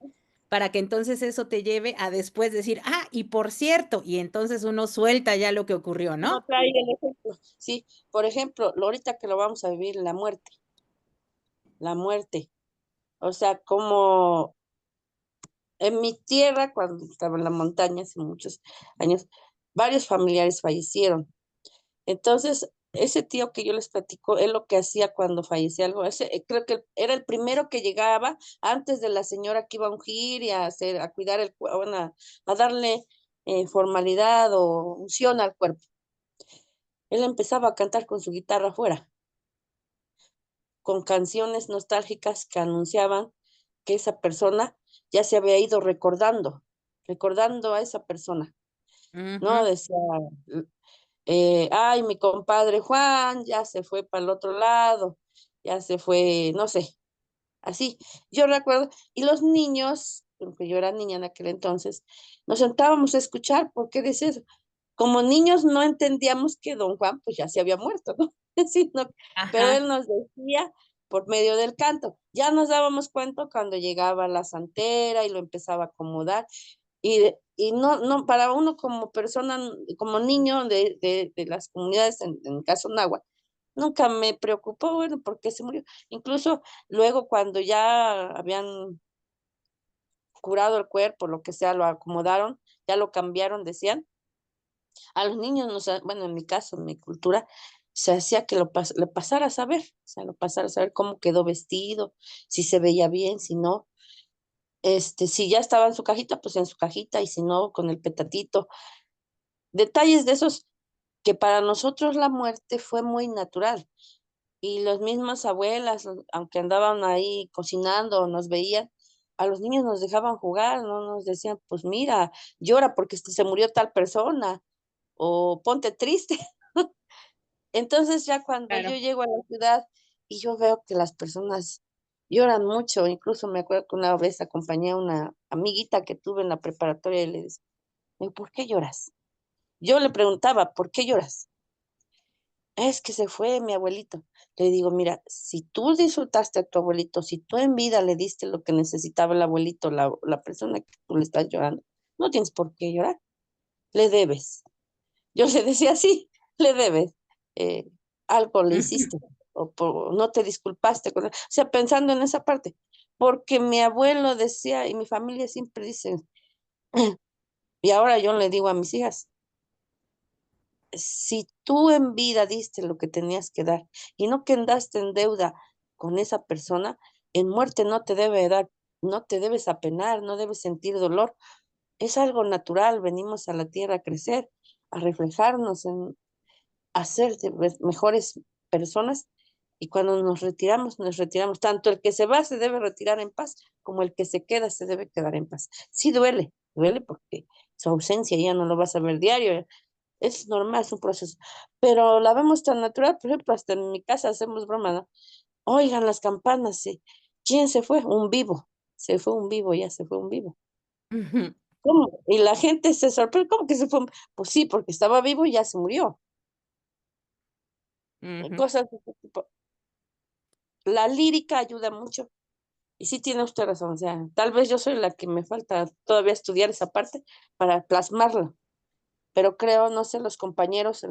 Para que entonces eso te lleve a después decir, y por cierto, y entonces uno suelta ya lo que ocurrió, No ¿no? trae el ejemplo. Sí, por ejemplo, ahorita que lo vamos a vivir, la muerte. O sea, como en mi tierra, cuando estaba en la montaña hace muchos años, varios familiares fallecieron. Entonces, ese tío que yo les platico, él lo que hacía cuando fallecía algo, creo que era el primero que llegaba antes de la señora que iba a ungir y a cuidar bueno, a darle formalidad o unción al cuerpo. Él empezaba a cantar con su guitarra afuera, con canciones nostálgicas que anunciaban que esa persona ya se había ido recordando a esa persona, ¿no? Ujú. Decía, ay, mi compadre Juan ya se fue para el otro lado, ya se fue, no sé, así. Yo recuerdo, y los niños, porque yo era niña en aquel entonces, nos sentábamos a escuchar, ¿por qué dice eso? Como niños no entendíamos que don Juan pues ya se había muerto, ¿no? Sí, no, pero Ajá, él nos decía por medio del canto. Ya nos dábamos cuenta cuando llegaba la santera y lo empezaba a acomodar. Y no, para uno como persona, como niño de las comunidades, en el caso náhuatl, nunca me preocupó, bueno, por qué se murió. Incluso luego cuando ya habían curado el cuerpo, lo que sea, lo acomodaron, ya lo cambiaron, decían, a los niños, bueno, en mi caso, en mi cultura, se hacía que le pasara a saber, o sea, lo pasara a saber cómo quedó vestido, si se veía bien, si no, si ya estaba en su cajita, pues en su cajita, y si no, con el petatito. Detalles de esos que para nosotros la muerte fue muy natural. Y las mismas abuelas, aunque andaban ahí cocinando o nos veían, a los niños nos dejaban jugar, no nos decían, pues mira, llora porque se murió tal persona, o ponte triste. Entonces ya cuando yo claro. llego a la ciudad y yo veo que las personas lloran mucho, incluso me acuerdo que una vez acompañé a una amiguita que tuve en la preparatoria y le decía, ¿por qué lloras? Yo le preguntaba, ¿por qué lloras? Es que se fue mi abuelito. Le digo, mira, si tú disfrutaste a tu abuelito, si tú en vida le diste lo que necesitaba el abuelito, la persona que tú le estás llorando, no tienes por qué llorar, le debes. Yo le decía así, le debes. eh, Algo le hiciste no te disculpaste con él. O sea, pensando en esa parte, porque mi abuelo decía y mi familia siempre dice, y ahora yo le digo a mis hijas, si tú en vida diste lo que tenías que dar y no quedaste en deuda con esa persona, en muerte no te debe dar, no te debes apenar, no debes sentir dolor. Es algo natural, venimos a la tierra a crecer, a reflejarnos, a ser mejores personas. Y cuando nos retiramos. Tanto el que se va se debe retirar en paz, como el que se queda se debe quedar en paz. Sí duele porque su ausencia ya no lo vas a ver diario, es normal, es un proceso, pero la vemos tan natural, por ejemplo, hasta en mi casa hacemos broma, ¿no? Oigan las campanas, sí. ¿Quién se fue? Un vivo, se fue un vivo, ya se fue un vivo. Ujú, ¿Cómo? Y la gente se sorprende, ¿cómo que se fue? Pues sí, porque estaba vivo y ya se murió. ujú. Cosas de ese tipo. La lírica ayuda mucho, y sí tiene usted razón, o sea, tal vez yo soy la que me falta todavía estudiar esa parte para plasmarla. Pero creo, no sé, los compañeros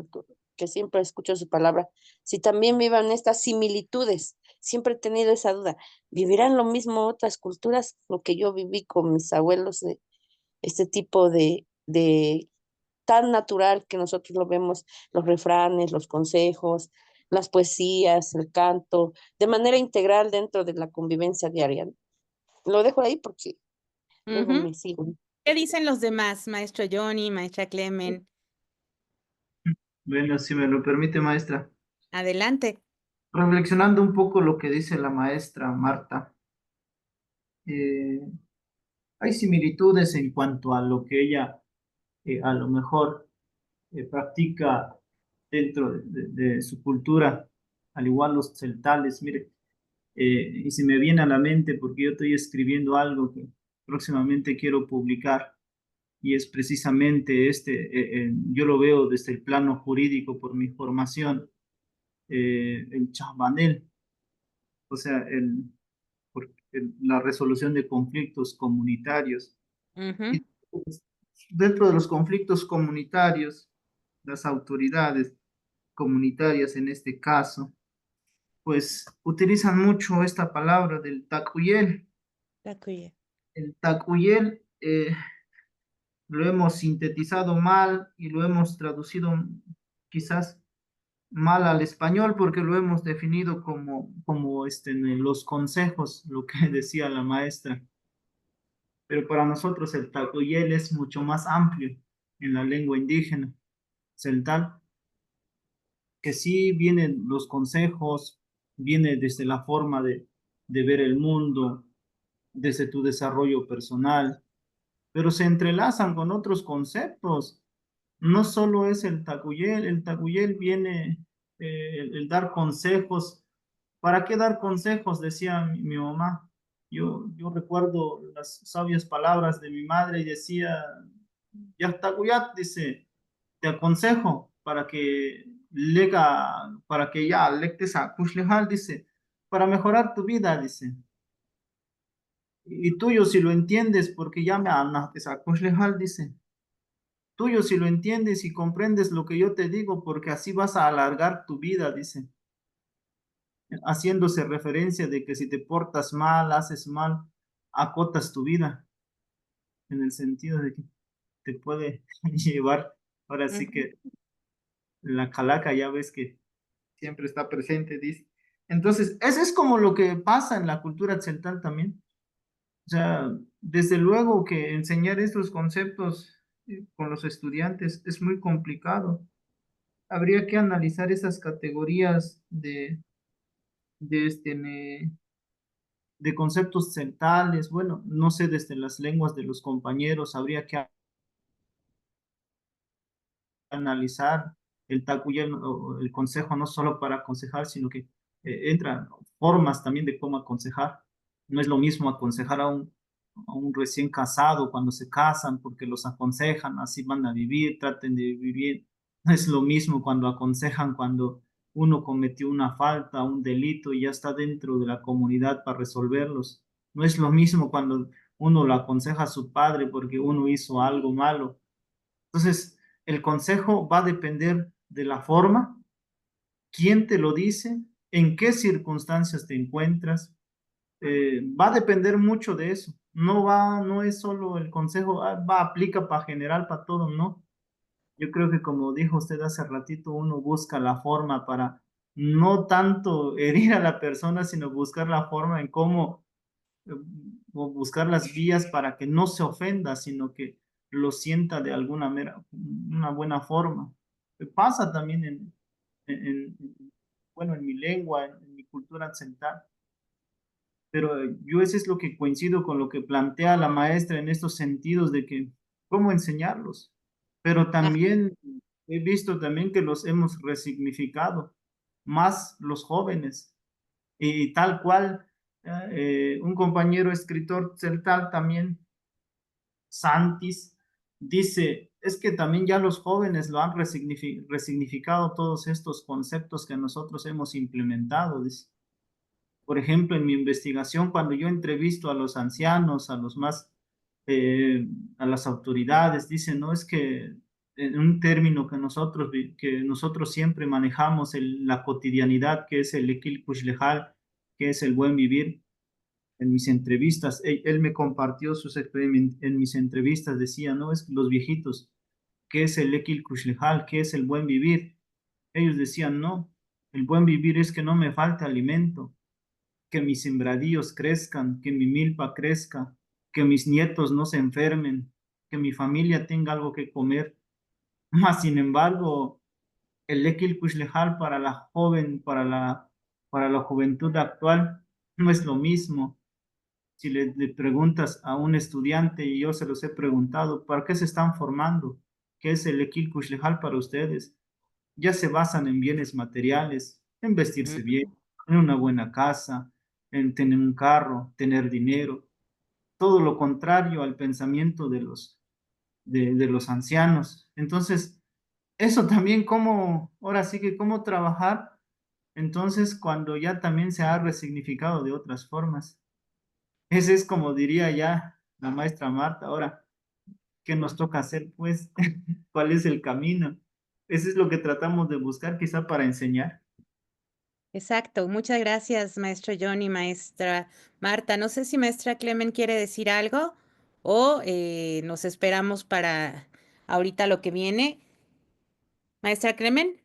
que siempre escucho su palabra, si también vivan estas similitudes, siempre he tenido esa duda, ¿vivirán lo mismo otras culturas, lo que yo viví con mis abuelos este tipo de tan natural que nosotros lo vemos, los refranes, los consejos, las poesías, el canto, de manera integral dentro de la convivencia diaria, ¿no? Lo dejo ahí porque luego Ujú. me sigo. ¿Qué dicen los demás, maestro Johnny, maestra Clemen? Bueno, si me lo permite, maestra. Adelante. Reflexionando un poco lo que dice la maestra Marta, eh, hay similitudes en cuanto a lo que ella a lo mejor practica dentro de su cultura, al igual los celtales. Mire, y se me viene a la mente porque yo estoy escribiendo algo que próximamente quiero publicar y es precisamente yo lo veo desde el plano jurídico por mi formación, el chabanel, o sea, la resolución de conflictos comunitarios. Ujú, Y pues, dentro de los conflictos comunitarios, las autoridades comunitarias en este caso, pues utilizan mucho esta palabra del tacuyel. Takuya. El tacuyel lo hemos sintetizado mal y lo hemos traducido quizás mal al español porque lo hemos definido como en los consejos, lo que decía la maestra. Pero para nosotros el tacuyel es mucho más amplio en la lengua indígena celtal, que sí vienen los consejos, viene desde la forma de ver el mundo, desde tu desarrollo personal, pero se entrelazan con otros conceptos. No solo es el tacuyel viene el dar consejos. ¿Para qué dar consejos? Decía mi mamá. Yo recuerdo las sabias palabras de mi madre y decía, ya tacuyat, dice, te aconsejo para que ya lectes a Kushlehal, dice, para mejorar tu vida, dice. Y tuyo si lo entiendes, porque ya me anates a Kushlehal, dice. Tuyo si lo entiendes y comprendes lo que yo te digo, porque así vas a alargar tu vida, dice, haciéndose referencia de que si te portas mal, haces mal, acotas tu vida, en el sentido de que te puede llevar, ahora sí Ujú. que la calaca ya ves que siempre está presente, dice. Entonces, eso es como lo que pasa en la cultura occidental también. O sea, desde luego que enseñar estos conceptos con los estudiantes es muy complicado. Habría que analizar esas categorías de, este, ne- de conceptos centrales. Bueno, no sé, desde las lenguas de los compañeros, habría que analizar el takuya o el consejo no solo para aconsejar, sino que entran formas también de cómo aconsejar. No es lo mismo aconsejar a un recién casado cuando se casan porque los aconsejan, así van a vivir, traten de vivir bien. No es lo mismo cuando aconsejan cuando uno cometió una falta, un delito y ya está dentro de la comunidad para resolverlos. No es lo mismo cuando uno lo aconseja a su padre porque uno hizo algo malo. Entonces, el consejo va a depender de la forma, quién te lo dice, en qué circunstancias te encuentras. Va a depender mucho de eso. No es solo el consejo, aplica para general, para todo, no. Yo creo que como dijo usted hace ratito, uno busca la forma para no tanto herir a la persona, sino buscar la forma en cómo eh, o buscar las vías para que no se ofenda, sino que lo sienta de una buena forma. Pasa también bueno, en mi lengua, en mi cultura ancestral, pero yo eso es lo que coincido con lo que plantea la maestra en estos sentidos de que cómo enseñarlos, pero Ah, también he visto también que los hemos resignificado, más los jóvenes. Y tal cual, un compañero escritor celtal también, Santis, dice, es que también ya los jóvenes lo han resignificado todos estos conceptos que nosotros hemos implementado. Dice. Por ejemplo, en mi investigación, cuando yo entrevisto a los ancianos, eh, a las autoridades, dicen, no, es que en un término que nosotros siempre manejamos en la cotidianidad, que es el equil lejal, que es el buen vivir, en mis entrevistas. Él me compartió sus experiencias en mis entrevistas, decía, no, es que los viejitos, ¿qué es el Ekil Kushlehal? ¿Qué es el buen vivir? Ellos decían, no, el buen vivir es que no me falte alimento, que mis sembradíos crezcan, que mi milpa crezca, que mis nietos no se enfermen, que mi familia tenga algo que comer. Más sin embargo, el Ekil Kushlehal para la joven, para la juventud actual, no es lo mismo. Si le preguntas a un estudiante, y yo se los he preguntado, ¿para qué se están formando? ¿Qué es el Ekil Kushlehal para ustedes? Ya se basan en bienes materiales, en vestirse bien, Mm. en una buena casa, en tener un carro, tener dinero, todo lo contrario al pensamiento de los ancianos. Entonces, eso también cómo, ahora sí que cómo trabajar, entonces cuando ya también se ha resignificado de otras formas. Ese es como diría ya la maestra Marta, ahora, ¿qué nos toca hacer pues? ¿Cuál es el camino? Eso es lo que tratamos de buscar quizá para enseñar. Exacto, muchas gracias, maestro Johnny, maestra Marta. No sé si maestra Clemen quiere decir algo o nos esperamos para ahorita lo que viene. Maestra Clemen,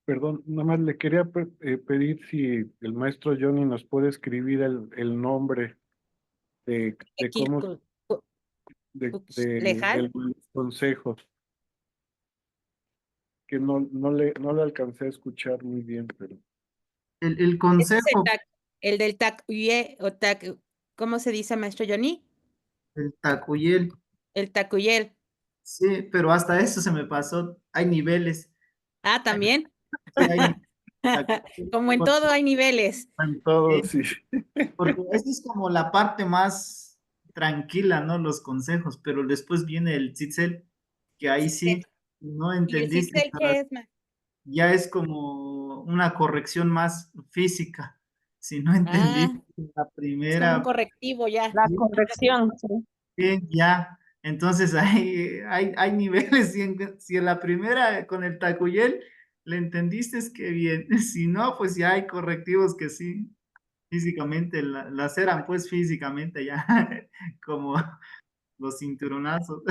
Perdón, nada más le quería pedir si el maestro Johnny nos puede escribir el nombre de Ekil cómo, Lejal. del consejo, que no le alcancé a escuchar muy bien, pero El Ese es consejo, el del tacuye o ¿cómo se dice, maestro Johnny? el Tacuyel, El tacuyel. sí, pero hasta eso se me pasó. Hay niveles, Ah, también. sí, hay niveles. Tacuyel, Como en todo hay niveles. en todo, sí, sí. porque esa es como la parte más tranquila, ¿no? Los consejos, pero después viene el Tzitzel, que ahí sí no ¿Y el entendiste, citzel qué es, ya es como una corrección más física. Si no Ah, entendiste la es como un primera, correctivo ya. La corrección, sí. bien, ya. Entonces hay niveles. Si en la primera con el Tacuyel le entendiste, es que bien. Si no, pues ya hay correctivos que sí, físicamente, las eran pues físicamente ya, como los cinturonazos.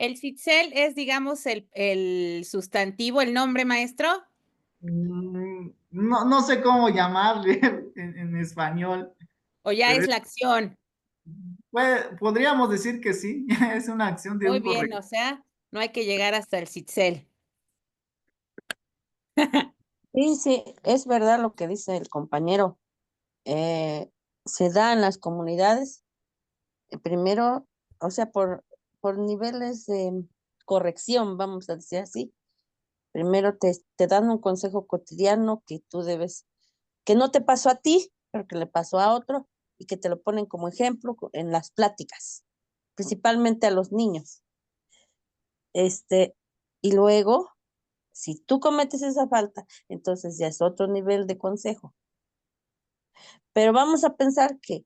El citzel es, digamos, el sustantivo, el nombre, maestro, No, no sé cómo llamarle en español, o ya pero es la acción. podríamos decir que sí, es una acción de Muy un bien, correctivo. o sea, no hay que llegar hasta el citzel. Sí, sí, es verdad lo que dice el compañero. Se da en las comunidades, primero, o sea, por niveles de corrección, vamos a decir así. Primero te dan un consejo cotidiano que tú debes, que no te pasó a ti, pero que le pasó a otro y que te lo ponen como ejemplo en las pláticas, principalmente a los niños. Este, y luego, si tú cometes esa falta, entonces ya es otro nivel de consejo. Pero vamos a pensar que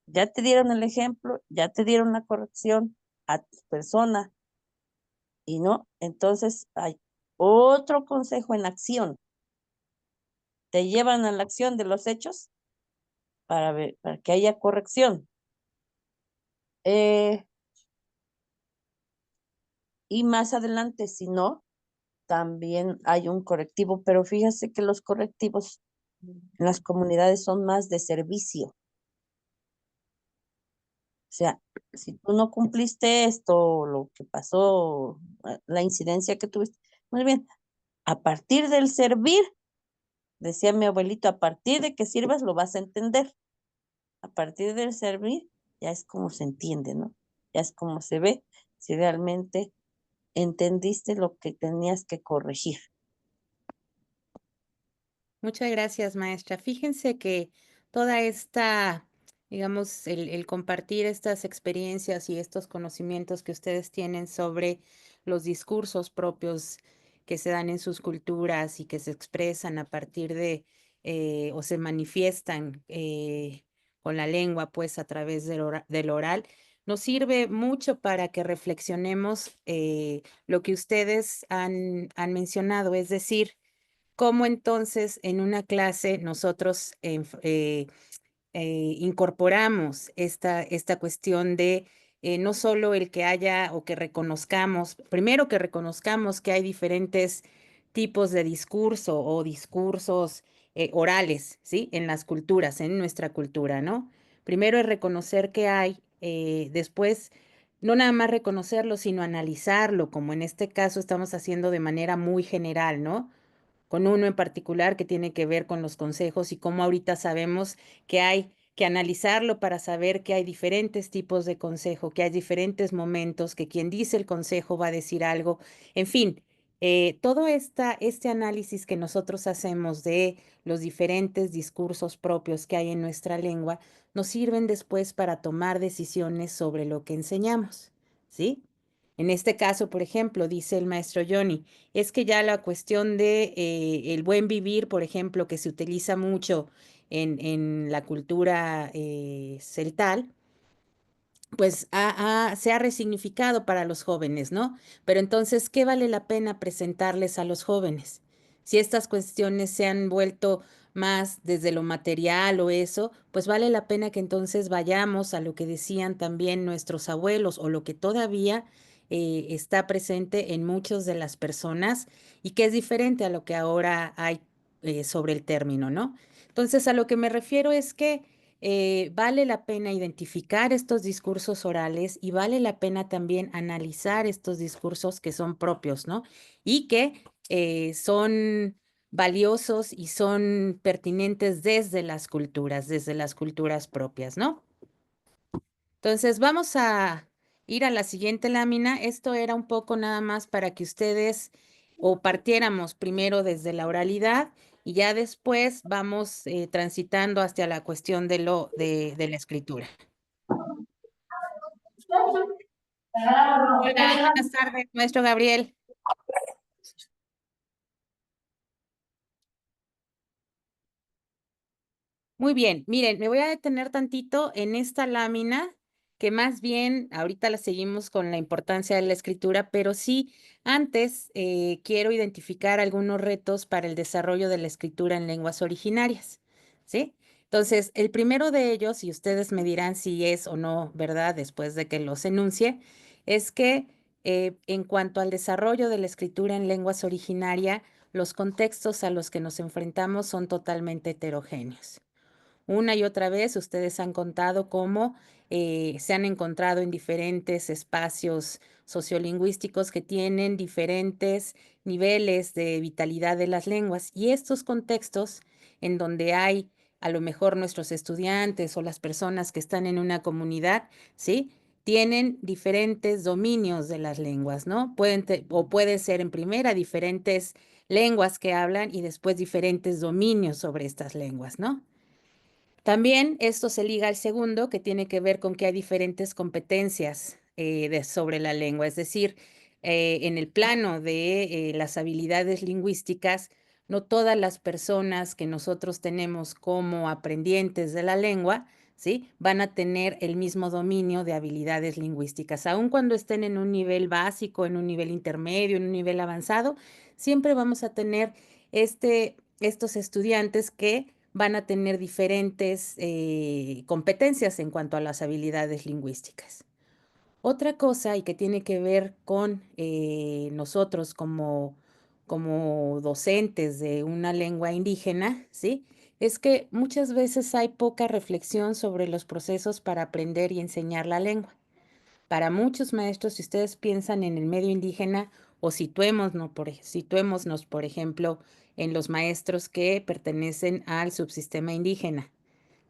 ya te dieron el ejemplo, ya te dieron la corrección a tu persona y no, entonces hay otro consejo en acción. Te llevan a la acción de los hechos para ver, para que haya corrección. Eh, y más adelante, si no, también hay un correctivo, pero fíjese que los correctivos en las comunidades son más de servicio. O sea, si tú no cumpliste esto, lo que pasó, la incidencia que tuviste, muy bien, a partir del servir, decía mi abuelito, a partir de que sirvas lo vas a entender. A partir del servir, ya es como se entiende, ¿no? Ya es como se ve si realmente entendiste lo que tenías que corregir. Muchas gracias, maestra. Fíjense que toda esta, digamos, el compartir estas experiencias y estos conocimientos que ustedes tienen sobre los discursos propios que se dan en sus culturas y que se expresan a partir de o se manifiestan con la lengua, pues a través del oral, nos sirve mucho para que reflexionemos lo que ustedes han mencionado, es decir, cómo entonces en una clase nosotros incorporamos esta cuestión de no solo el que haya o que reconozcamos, primero que reconozcamos que hay diferentes tipos de discurso o discursos orales, ¿sí? En las culturas, en nuestra cultura, ¿no? Primero es reconocer que hay, después no nada más reconocerlo, sino analizarlo, como en este caso estamos haciendo de manera muy general, ¿no? Con uno en particular que tiene que ver con los consejos y cómo ahorita sabemos que hay que analizarlo para saber que hay diferentes tipos de consejo, que hay diferentes momentos, que quien dice el consejo va a decir algo. En fin, todo este análisis que nosotros hacemos de los diferentes discursos propios que hay en nuestra lengua nos sirven después para tomar decisiones sobre lo que enseñamos, ¿sí? En este caso, por ejemplo, dice el maestro Johnny, es que ya la cuestión de el buen vivir, por ejemplo, que se utiliza mucho en la cultura celtal, pues se ha resignificado para los jóvenes, ¿no? Pero entonces, ¿qué vale la pena presentarles a los jóvenes? Si estas cuestiones se han vuelto más desde lo material o eso, pues vale la pena que entonces vayamos a lo que decían también nuestros abuelos o lo que todavía está presente en muchas de las personas y que es diferente a lo que ahora hay sobre el término, ¿no? Entonces, a lo que me refiero es que vale la pena identificar estos discursos orales y vale la pena también analizar estos discursos que son propios, ¿no? Y que son valiosos y son pertinentes desde las culturas propias, ¿no? Entonces, vamos a ir a la siguiente lámina. Esto era un poco nada más para que ustedes o partiéramos primero desde la oralidad y ya después vamos transitando hacia la cuestión de la escritura. Hola, buenas tardes, maestro Gabriel. Muy bien, miren, me voy a detener tantito en esta lámina, que más bien ahorita la seguimos con la importancia de la escritura, pero sí, antes quiero identificar algunos retos para el desarrollo de la escritura en lenguas originarias, ¿sí? Entonces, el primero de ellos, y ustedes me dirán si es o no, ¿verdad? Después de que los enuncie, es que en cuanto al desarrollo de la escritura en lenguas originarias, los contextos a los que nos enfrentamos son totalmente heterogéneos. Una y otra vez ustedes han contado cómo se han encontrado en diferentes espacios sociolingüísticos que tienen diferentes niveles de vitalidad de las lenguas y estos contextos en donde hay a lo mejor nuestros estudiantes o las personas que están en una comunidad, ¿sí? Tienen diferentes dominios de las lenguas, ¿no? O puede ser en primera diferentes lenguas que hablan y después diferentes dominios sobre estas lenguas, ¿no? También esto se liga al segundo, que tiene que ver con que hay diferentes competencias sobre la lengua, es decir, en el plano de las habilidades lingüísticas, no todas las personas que nosotros tenemos como aprendientes de la lengua, ¿sí? Van a tener el mismo dominio de habilidades lingüísticas, aun cuando estén en un nivel básico, en un nivel intermedio, en un nivel avanzado, siempre vamos a tener estos estudiantes que van a tener diferentes competencias en cuanto a las habilidades lingüísticas. Otra cosa y que tiene que ver con nosotros como docentes de una lengua indígena, ¿sí? Es que muchas veces hay poca reflexión sobre los procesos para aprender y enseñar la lengua. Para muchos maestros, si ustedes piensan en el medio indígena o situémonos, por ejemplo, en los maestros que pertenecen al subsistema indígena.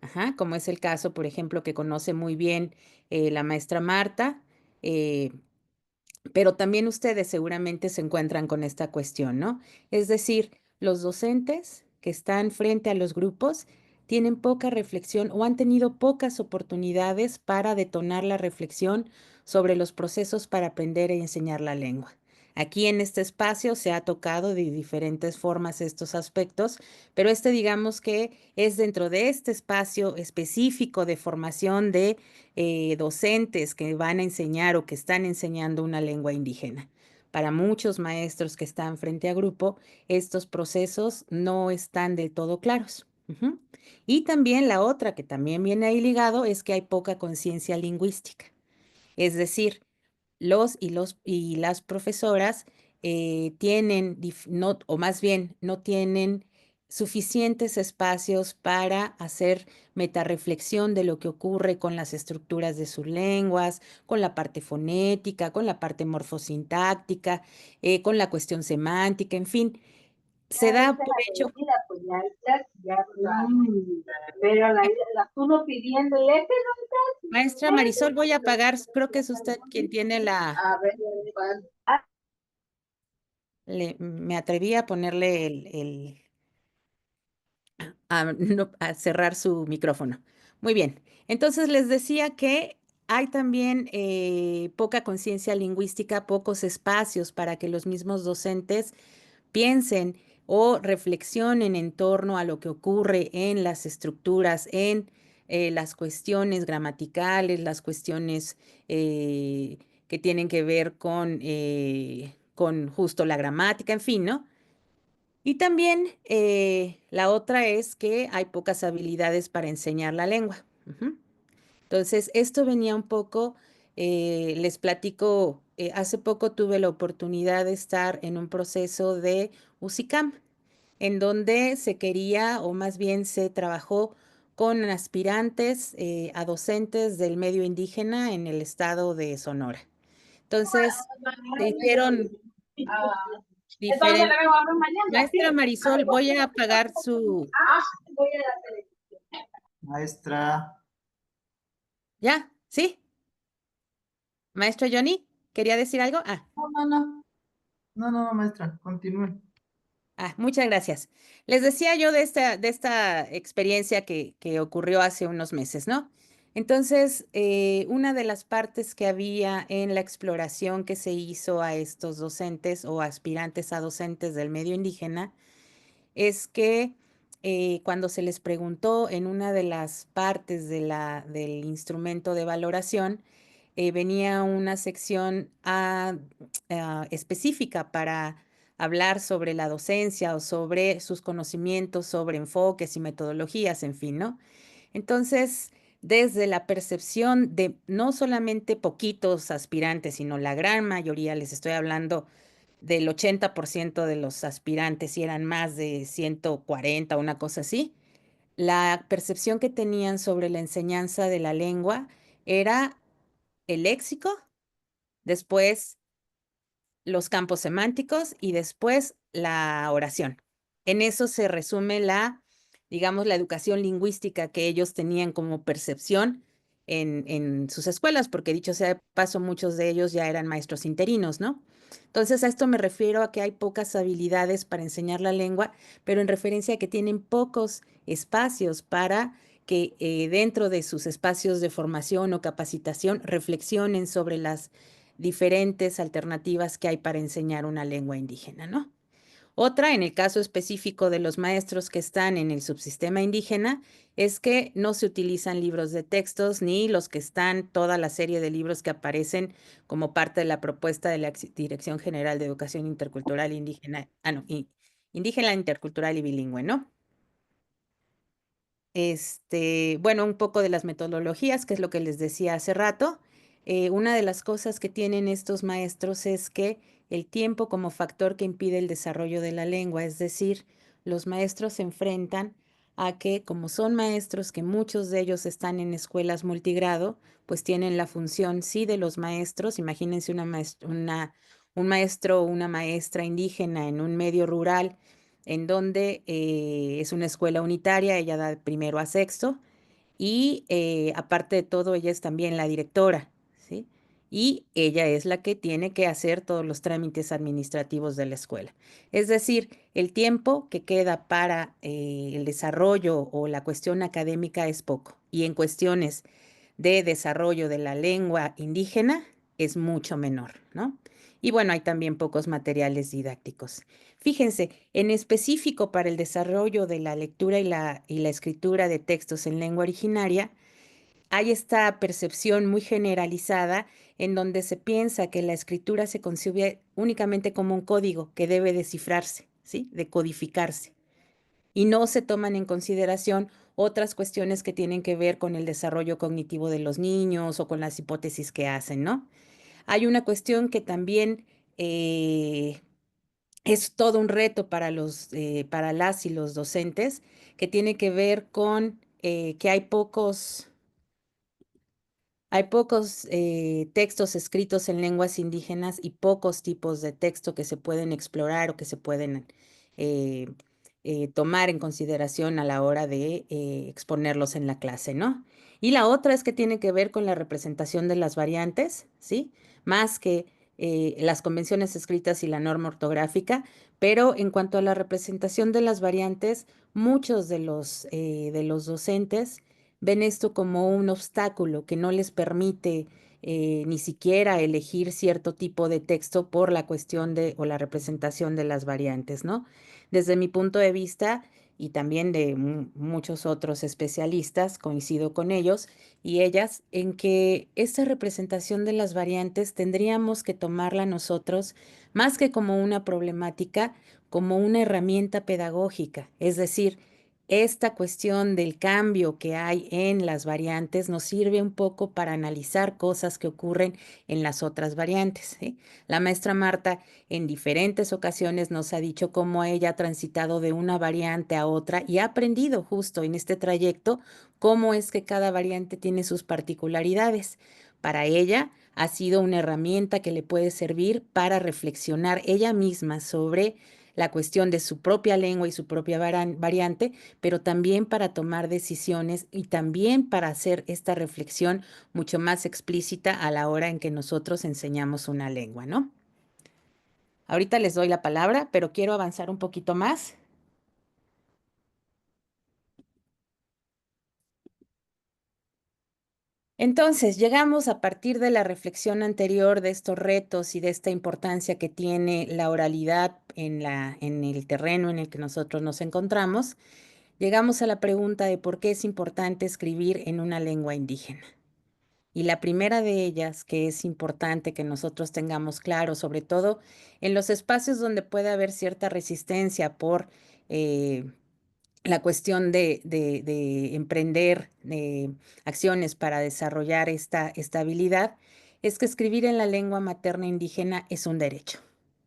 Ajá, como es el caso, por ejemplo, que conoce muy bien la maestra Marta, eh, pero también ustedes seguramente se encuentran con esta cuestión, ¿no? Es decir, los docentes que están frente a los grupos tienen poca reflexión o han tenido pocas oportunidades para detonar la reflexión sobre los procesos para aprender e enseñar la lengua. Aquí en este espacio se ha tocado de diferentes formas estos aspectos, pero digamos que es dentro de este espacio específico de formación de docentes que van a enseñar o que están enseñando una lengua indígena. para muchos maestros que están frente a grupo, estos procesos no están del todo claros. Ujú. Y también la otra que también viene ahí ligado es que hay poca conciencia lingüística. Es decir, y las profesoras tienen, no, o más bien, no tienen suficientes espacios para hacer metarreflexión de lo que ocurre con las estructuras de sus lenguas, con la parte fonética, con la parte morfosintáctica, con la cuestión semántica, en fin, se da por hecho. Pues pero la estuvo pidiendo y este no Maestra Marisol, voy a apagar, creo que es usted quien tiene a ver, me atreví a ponerle a cerrar su micrófono. Muy bien. Entonces les decía que hay también poca conciencia lingüística, pocos espacios para que los mismos docentes piensen o reflexionen en torno a lo que ocurre en las estructuras, en las cuestiones gramaticales, las cuestiones que tienen que ver con justo la gramática, en fin, ¿no? Y también la otra es que hay pocas habilidades para enseñar la lengua. Ujú. Entonces, esto venía un poco, les platico, hace poco tuve la oportunidad de estar en un proceso de UCICAM, en donde se quería, o más bien se trabajó con aspirantes a docentes del medio indígena en el estado de Sonora. Entonces, se hicieron entonces le diferentes. vengo a ver mañana, Maestra sí. Marisol, voy a apagar su. Voy a hacer. Maestra, ¿Ya? ¿Sí? Maestro Johnny, ¿quería decir algo? no, maestra, continúe. Muchas gracias. Les decía yo de esta experiencia que ocurrió hace unos meses, ¿no? Entonces, una de las partes que había en la exploración que se hizo a estos docentes o aspirantes a docentes del medio indígena es que cuando se les preguntó en una de las partes del instrumento de valoración, venía una sección específica para hablar sobre la docencia o sobre sus conocimientos, sobre enfoques y metodologías, en fin, ¿no? Entonces, desde la percepción de no solamente poquitos aspirantes, sino la gran mayoría, les estoy hablando del 80% de los aspirantes y eran más de 140, una cosa así, la percepción que tenían sobre la enseñanza de la lengua era el léxico, después los campos semánticos y después la oración. En eso se resume digamos, la educación lingüística que ellos tenían como percepción en sus escuelas, porque dicho sea de paso, muchos de ellos ya eran maestros interinos, ¿no? Entonces, a esto me refiero a que hay pocas habilidades para enseñar la lengua, pero en referencia a que tienen pocos espacios para que dentro de sus espacios de formación o capacitación reflexionen sobre las diferentes alternativas que hay para enseñar una lengua indígena, ¿no? Otra, en el caso específico de los maestros que están en el subsistema indígena, es que no se utilizan libros de textos ni los que están, toda la serie de libros que aparecen como parte de la propuesta de la Dirección General de Educación Intercultural Indígena, indígena, intercultural y bilingüe, ¿no? Bueno, un poco de las metodologías, que es lo que les decía hace rato. Una de las cosas que tienen estos maestros es que el tiempo como factor que impide el desarrollo de la lengua, es decir, los maestros se enfrentan a que como son maestros que muchos de ellos están en escuelas multigrado, pues tienen la función, sí, de los maestros. Imagínense un maestro o una maestra indígena en un medio rural en donde es una escuela unitaria, ella da primero a sexto y aparte de todo, ella es también la directora, ¿sí? Y ella es la que tiene que hacer todos los trámites administrativos de la escuela. Es decir, el tiempo que queda para el desarrollo o la cuestión académica es poco. Y en cuestiones de desarrollo de la lengua indígena es mucho menor, ¿no? Y bueno, hay también pocos materiales didácticos. Fíjense, en específico para el desarrollo de la lectura y la escritura de textos en lengua originaria, hay esta percepción muy generalizada en donde se piensa que la escritura se concibe únicamente como un código que debe descifrarse, ¿sí? Decodificarse. Y no se toman en consideración otras cuestiones que tienen que ver con el desarrollo cognitivo de los niños o con las hipótesis que hacen, ¿no? Hay una cuestión que también es todo un reto para las y los docentes, que tiene que ver con que hay pocos textos escritos en lenguas indígenas y pocos tipos de texto que se pueden explorar o que se pueden eh, tomar en consideración a la hora de exponerlos en la clase, ¿no? Y la otra es que tiene que ver con la representación de las variantes, ¿sí? Más que las convenciones escritas y la norma ortográfica, pero en cuanto a la representación de las variantes, muchos de los docentes ven esto como un obstáculo que no les permite ni siquiera elegir cierto tipo de texto por la cuestión de o la representación de las variantes, ¿no? Desde mi punto de vista y también de muchos otros especialistas, coincido con ellos y ellas en que esta representación de las variantes tendríamos que tomarla nosotros más que como una problemática, como una herramienta pedagógica, es decir, esta cuestión del cambio que hay en las variantes nos sirve un poco para analizar cosas que ocurren en las otras variantes, ¿sí? La maestra Marta en diferentes ocasiones nos ha dicho cómo ella ha transitado de una variante a otra y ha aprendido justo en este trayecto cómo es que cada variante tiene sus particularidades. Para ella ha sido una herramienta que le puede servir para reflexionar ella misma sobre la cuestión de su propia lengua y su propia variante, pero también para tomar decisiones y también para hacer esta reflexión mucho más explícita a la hora en que nosotros enseñamos una lengua, ¿no? Ahorita les doy la palabra, pero quiero avanzar un poquito más. Entonces, llegamos a partir de la reflexión anterior de estos retos y de esta importancia que tiene la oralidad en el terreno en el que nosotros nos encontramos, llegamos a la pregunta de por qué es importante escribir en una lengua indígena. Y la primera de ellas, que es importante que nosotros tengamos claro, sobre todo en los espacios donde puede haber cierta resistencia por eh, la cuestión de emprender acciones para desarrollar esta habilidad, es que escribir en la lengua materna indígena es un derecho,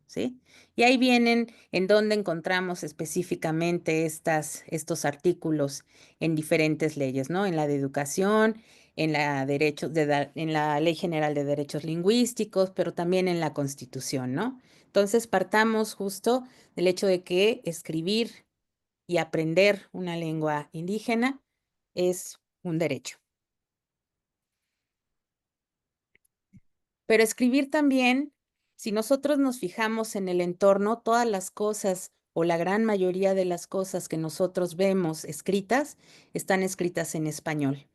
¿sí? Y ahí vienen en donde encontramos específicamente estos artículos en diferentes leyes, ¿no? En la de educación, en en la Ley General de Derechos Lingüísticos, pero también en la Constitución, ¿no? Entonces, partamos justo del hecho de que escribir y aprender una lengua indígena es un derecho. Pero escribir también, si nosotros nos fijamos en el entorno, todas las cosas o la gran mayoría de las cosas que nosotros vemos escritas están escritas en español.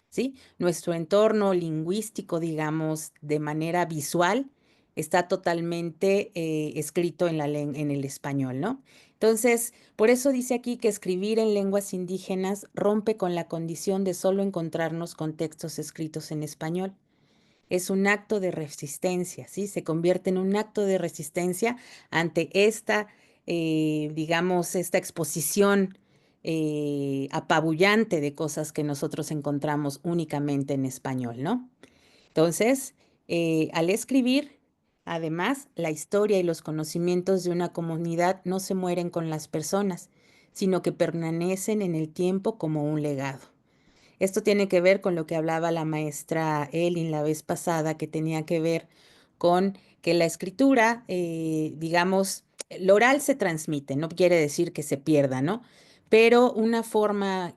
¿Sí? Nuestro entorno lingüístico, digamos, de manera visual, está totalmente escrito en en el español, ¿no? Entonces, por eso dice aquí que escribir en lenguas indígenas rompe con la condición de solo encontrarnos con textos escritos en español. Es un acto de resistencia, ¿sí? Se convierte en un acto de resistencia ante digamos, esta exposición apabullante de cosas que nosotros encontramos únicamente en español, ¿no? Entonces, al escribir, además, la historia y los conocimientos de una comunidad no se mueren con las personas, sino que permanecen en el tiempo como un legado. Esto tiene que ver con lo que hablaba la maestra Elin la vez pasada, que tenía que ver con que la escritura, digamos, lo oral se transmite, no quiere decir que se pierda, ¿no? Pero una forma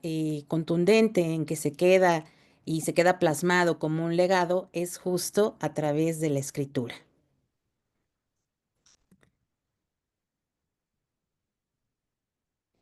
contundente en que se queda y se queda plasmado como un legado es justo a través de la escritura.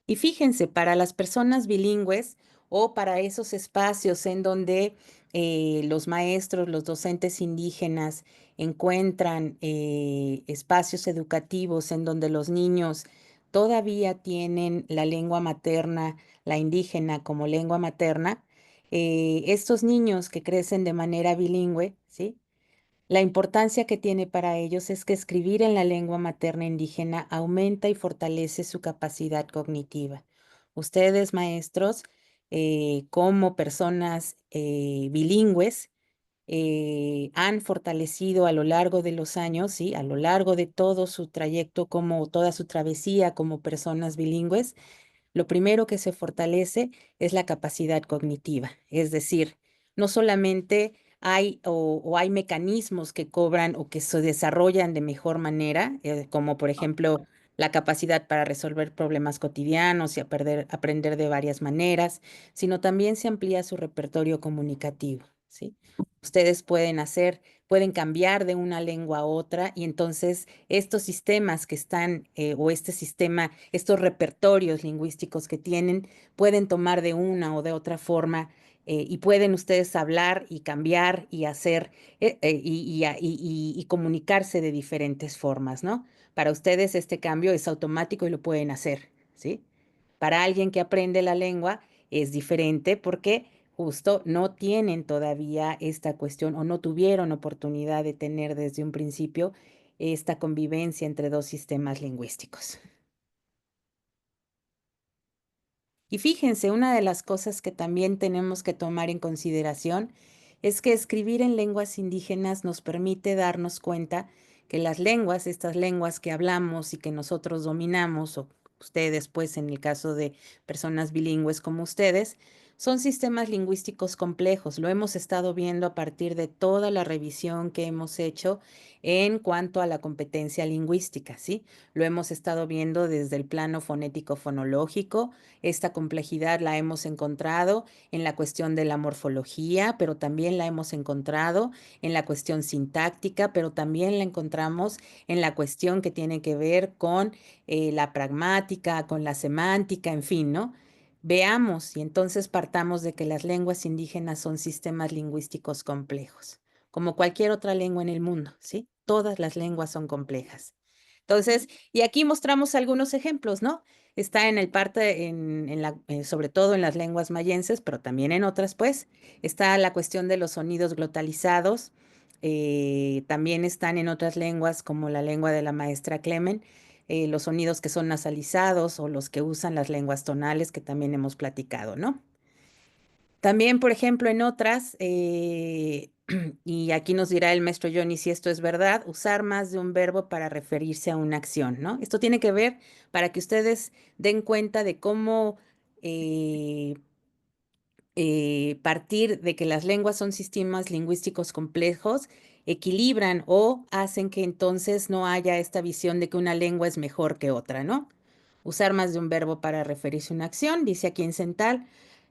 Y fíjense, para las personas bilingües o para esos espacios en donde los maestros, los docentes indígenas encuentran espacios educativos en donde los niños todavía tienen la lengua materna, la indígena como lengua materna, estos niños que crecen de manera bilingüe, ¿sí? La importancia que tiene para ellos es que escribir en la lengua materna indígena aumenta y fortalece su capacidad cognitiva. Ustedes, maestros, como personas bilingües, han fortalecido a lo largo de los años, ¿sí? A lo largo de todo su trayecto, como toda su travesía como personas bilingües, lo primero que se fortalece es la capacidad cognitiva, es decir, no solamente hay o hay mecanismos que cobran o que se desarrollan de mejor manera, como por ejemplo la capacidad para resolver problemas cotidianos y aprender de varias maneras, sino también se amplía su repertorio comunicativo, ¿sí? Ustedes pueden cambiar de una lengua a otra y entonces estos sistemas que están, o este sistema, estos repertorios lingüísticos que tienen, pueden tomar de una o de otra forma y pueden ustedes hablar y cambiar y hacer y comunicarse de diferentes formas, ¿no? Para ustedes este cambio es automático y lo pueden hacer, ¿sí? Para alguien que aprende la lengua es diferente porque justo no tienen todavía esta cuestión o no tuvieron oportunidad de tener desde un principio esta convivencia entre dos sistemas lingüísticos. Y fíjense, una de las cosas que también tenemos que tomar en consideración es que escribir en lenguas indígenas nos permite darnos cuenta que las lenguas, estas lenguas que hablamos y que nosotros dominamos, o ustedes, pues, en el caso de personas bilingües como ustedes, son sistemas lingüísticos complejos. Lo hemos estado viendo a partir de toda la revisión que hemos hecho en cuanto a la competencia lingüística, ¿sí? Lo hemos estado viendo desde el plano fonético-fonológico. Esta complejidad la hemos encontrado en la cuestión de la morfología, pero también la hemos encontrado en la cuestión sintáctica, pero también la encontramos en la cuestión que tiene que ver con la pragmática, con la semántica, en fin, ¿no? Veamos y entonces partamos de que las lenguas indígenas son sistemas lingüísticos complejos, como cualquier otra lengua en el mundo, ¿sí? Todas las lenguas son complejas. Entonces, y aquí mostramos algunos ejemplos, ¿no? Está en el parte, sobre todo en las lenguas mayenses, pero también en otras, pues, está la cuestión de los sonidos glotalizados. También están en otras lenguas, como la lengua de la maestra Clemen, los sonidos que son nasalizados o los que usan las lenguas tonales, que también hemos platicado, ¿no? También, por ejemplo, en otras, y aquí nos dirá el maestro Johnny si esto es verdad, usar más de un verbo para referirse a una acción, ¿no? Esto tiene que ver para que ustedes den cuenta de cómo eh, partir de que las lenguas son sistemas lingüísticos complejos, equilibran o hacen que entonces no haya esta visión de que una lengua es mejor que otra, ¿no? Usar más de un verbo para referirse a una acción, dice aquí en Central.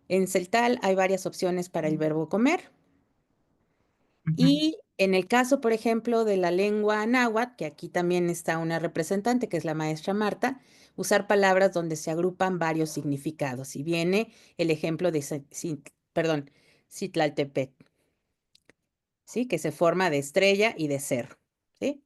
En Celtal hay varias opciones para el verbo comer. Ujú. Y en el caso, por ejemplo, de la lengua náhuatl, que aquí también está una representante, que es la maestra Marta, usar palabras donde se agrupan varios significados. Y viene el ejemplo de, perdón, Citlaltepec, ¿sí? Que se forma de estrella y de cerro, ¿sí?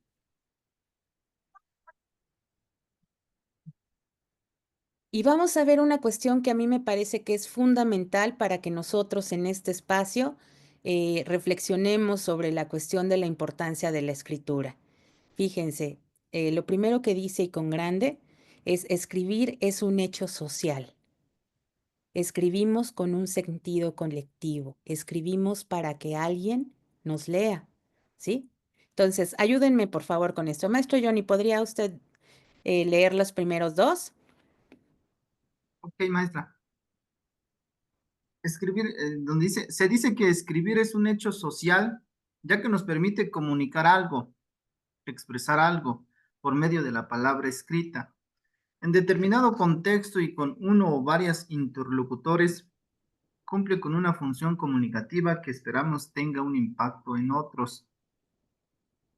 Y vamos a ver una cuestión que a mí me parece que es fundamental para que nosotros en este espacio reflexionemos sobre la cuestión de la importancia de la escritura. Fíjense, lo primero que dice y con grande es escribir es un hecho social. Escribimos con un sentido colectivo. Escribimos para que alguien nos lea, ¿sí? Entonces, ayúdenme por favor con esto. Maestro Johnny, ¿podría usted leer los primeros dos? Ok, maestra. Escribir, donde dice, se dice que escribir es un hecho social, ya que nos permite comunicar algo, expresar algo por medio de la palabra escrita. En determinado contexto y con uno o varios interlocutores, cumple con una función comunicativa que esperamos tenga un impacto en otros.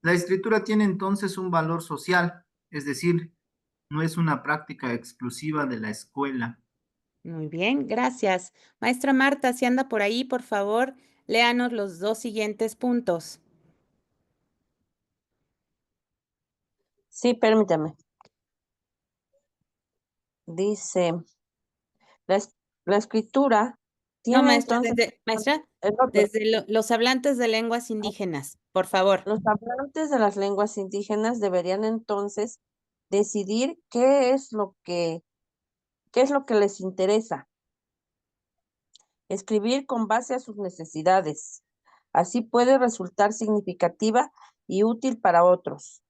La escritura tiene entonces un valor social, es decir, no es una práctica exclusiva de la escuela. Muy bien, gracias. Maestra Marta, si anda por ahí, por favor, léanos los dos siguientes puntos. Sí, permítame. Dice, la, es- la escritura No, Tiene maestra, entonces maestra, el otro. desde los hablantes de lenguas indígenas, por favor. Los hablantes de las lenguas indígenas deberían entonces decidir qué es lo que les interesa. Escribir con base a sus necesidades. Así puede resultar significativa y útil para otros.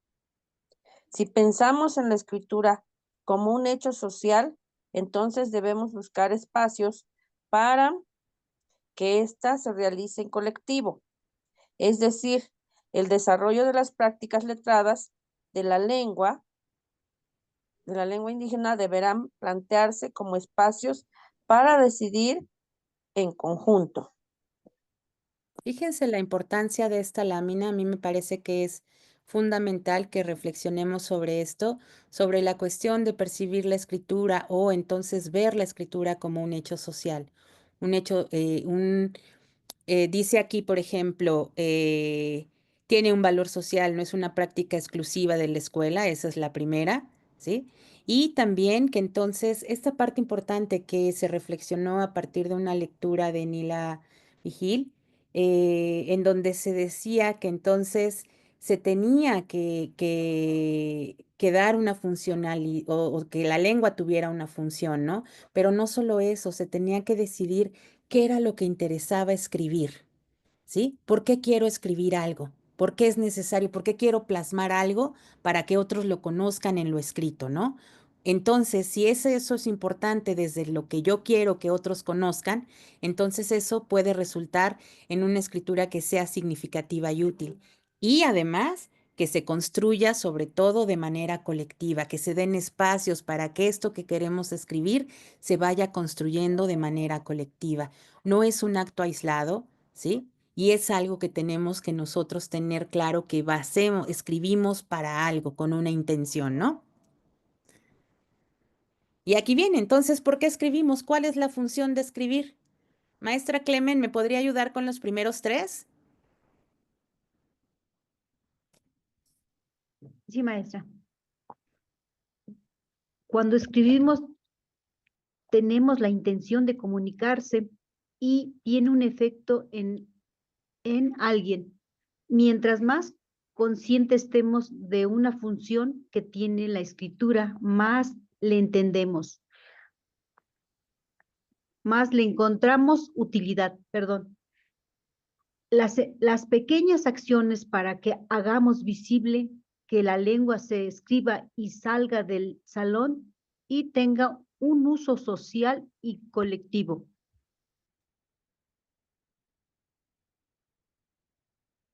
Si pensamos en la escritura como un hecho social, entonces debemos buscar espacios para que ésta se realice en colectivo, es decir, el desarrollo de las prácticas letradas de la lengua indígena deberán plantearse como espacios para decidir en conjunto. Fíjense la importancia de esta lámina. A mí me parece que es fundamental que reflexionemos sobre esto, sobre la cuestión de percibir la escritura o entonces ver la escritura como un hecho social, un hecho, dice aquí, por ejemplo, tiene un valor social, no es una práctica exclusiva de la escuela, esa es la primera, ¿sí? Y también que entonces esta parte importante que se reflexionó a partir de una lectura de Nila Vigil, en donde se decía que entonces se tenía que dar una funcionalidad o que la lengua tuviera una función, ¿no? Pero no solo eso, se tenía que decidir qué era lo que interesaba escribir, ¿sí? ¿Por qué quiero escribir algo? ¿Por qué es necesario? ¿Por qué quiero plasmar algo para que otros lo conozcan en lo escrito, ¿no? Entonces, si eso es importante desde lo que yo quiero que otros conozcan, entonces eso puede resultar en una escritura que sea significativa y útil. Y además, que se construya sobre todo de manera colectiva, que se den espacios para que esto que queremos escribir se vaya construyendo de manera colectiva. No es un acto aislado, ¿sí? Y es algo que tenemos que nosotros tener claro que escribimos para algo, con una intención, ¿no? Y aquí viene, entonces, ¿por qué escribimos? ¿Cuál es la función de escribir? Maestra Clemen, ¿me podría ayudar con los primeros tres? Sí, maestra. Cuando escribimos, tenemos la intención de comunicarse y tiene un efecto en alguien. Mientras más conscientes estemos de una función que tiene la escritura, más le entendemos, más le encontramos utilidad, perdón. Las pequeñas acciones para que hagamos visible que la lengua se escriba y salga del salón y tenga un uso social y colectivo.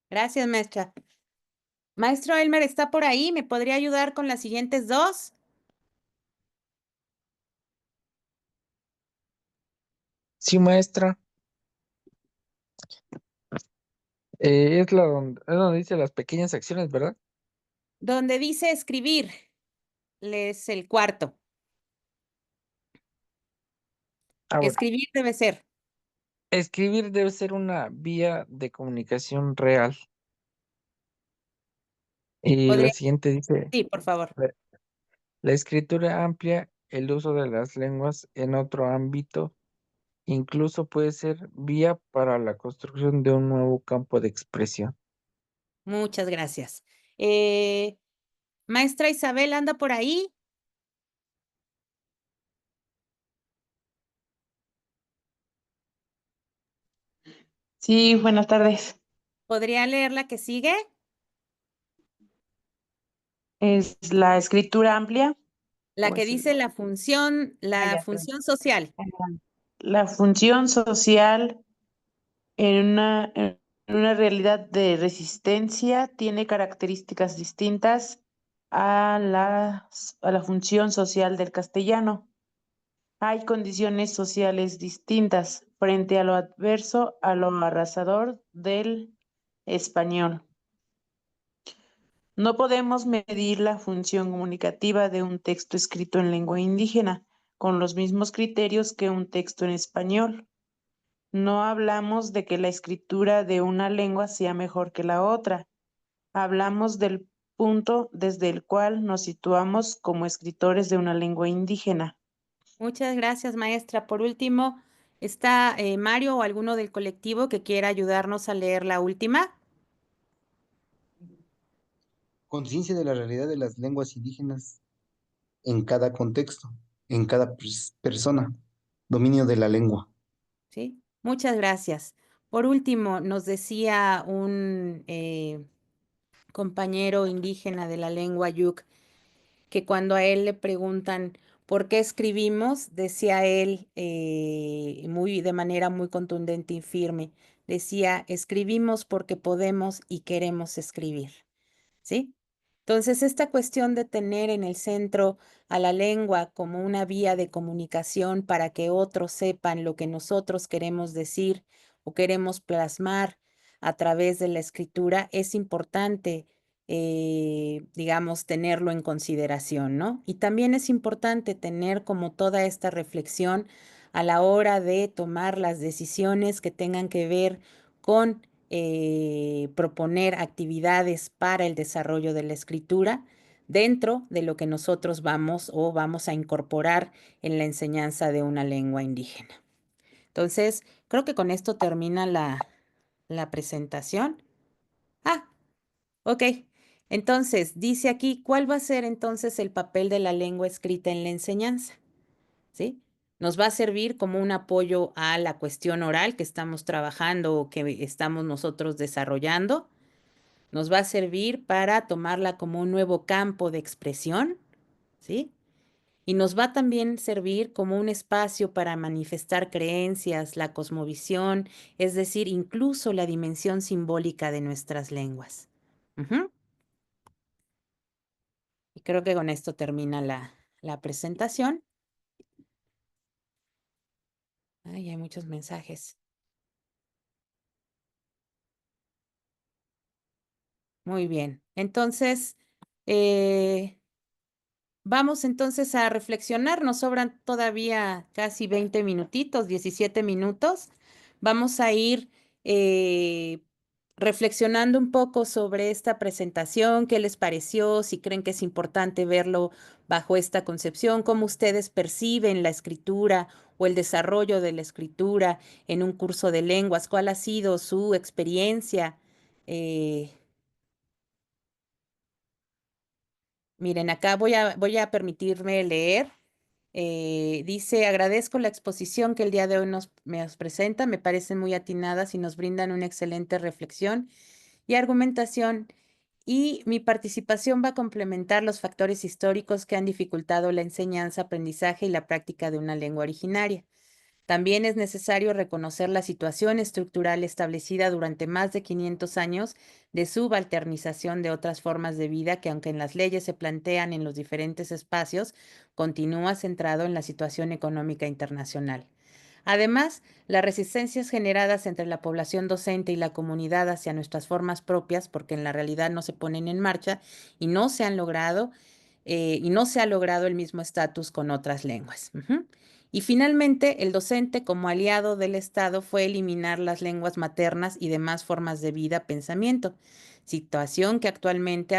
Gracias, maestra. Maestro Elmer, ¿está por ahí? ¿Me podría ayudar con las siguientes dos? Sí, maestra. Es donde dice las pequeñas acciones, ¿verdad? Donde dice escribir, es el cuarto. Bueno. Escribir debe ser. Escribir debe ser una vía de comunicación real. Y la Podría, siguiente dice, sí, por favor. la, la escritura amplia el uso de las lenguas en otro ámbito, incluso puede ser vía para la construcción de un nuevo campo de expresión. Muchas gracias. Maestra Isabel, ¿anda por ahí? Sí, buenas tardes. ¿Podría leer la que sigue? ¿Es la escritura amplia La o que es dice el...? la Ya, perdón. función social. La función social en una realidad de resistencia tiene características distintas a la función social del castellano. Hay condiciones sociales distintas frente a lo adverso, a lo arrasador del español. No podemos medir la función comunicativa de un texto escrito en lengua indígena con los mismos criterios que un texto en español. No hablamos de que la escritura de una lengua sea mejor que la otra. Hablamos del punto desde el cual nos situamos como escritores de una lengua indígena. Muchas gracias, maestra. Por último, ¿Está Mario o alguno del colectivo que quiera ayudarnos a leer la última? Conciencia de la realidad de las lenguas indígenas en cada contexto, en cada persona. Dominio de la lengua. Sí, muchas gracias. Por último, nos decía un compañero indígena de la lengua Yuk que cuando a él le preguntan por qué escribimos, decía él de manera muy contundente y firme, decía, escribimos porque podemos y queremos escribir. ¿Sí? Entonces, esta cuestión de tener en el centro a la lengua como una vía de comunicación para que otros sepan lo que nosotros queremos decir o queremos plasmar a través de la escritura es importante, digamos, tenerlo en consideración, ¿no? Y también es importante tener como toda esta reflexión a la hora de tomar las decisiones que tengan que ver con proponer actividades para el desarrollo de la escritura dentro de lo que nosotros vamos a incorporar en la enseñanza de una lengua indígena. Entonces, creo que con esto termina la presentación. Ah, ok. Entonces, dice aquí, ¿cuál va a ser entonces el papel de la lengua escrita en la enseñanza? ¿Sí? Nos va a servir como un apoyo a la cuestión oral que estamos trabajando o que estamos nosotros desarrollando. Nos va a servir para tomarla como un nuevo campo de expresión, ¿sí? Y nos va también servir como un espacio para manifestar creencias, la cosmovisión, es decir, incluso la dimensión simbólica de nuestras lenguas. Y creo que con esto termina la presentación. Ay, hay muchos mensajes. Muy bien. Entonces, vamos entonces a reflexionar. Nos sobran todavía casi 20 minutitos, 17 minutos. Vamos a ir reflexionando un poco sobre esta presentación, qué les pareció, si creen que es importante verlo bajo esta concepción, cómo ustedes perciben la escritura o el desarrollo de la escritura en un curso de lenguas, cuál ha sido su experiencia. Miren, acá voy a permitirme leer. Dice, agradezco la exposición que el día de hoy nos presenta, me parecen muy atinadas y nos brindan una excelente reflexión y argumentación. Y mi participación va a complementar los factores históricos que han dificultado la enseñanza, aprendizaje y la práctica de una lengua originaria. También es necesario reconocer la situación estructural establecida durante más de 500 años de subalternización de otras formas de vida que, aunque en las leyes se plantean en los diferentes espacios, continúa centrado en la situación económica internacional. Además, las resistencias generadas entre la población docente y la comunidad hacia nuestras formas propias, porque en la realidad no se ponen en marcha y no se han logrado, y no se ha logrado el mismo estatus con otras lenguas. Y finalmente, el docente como aliado del Estado fue eliminar las lenguas maternas y demás formas de vida, pensamiento, situación que actualmente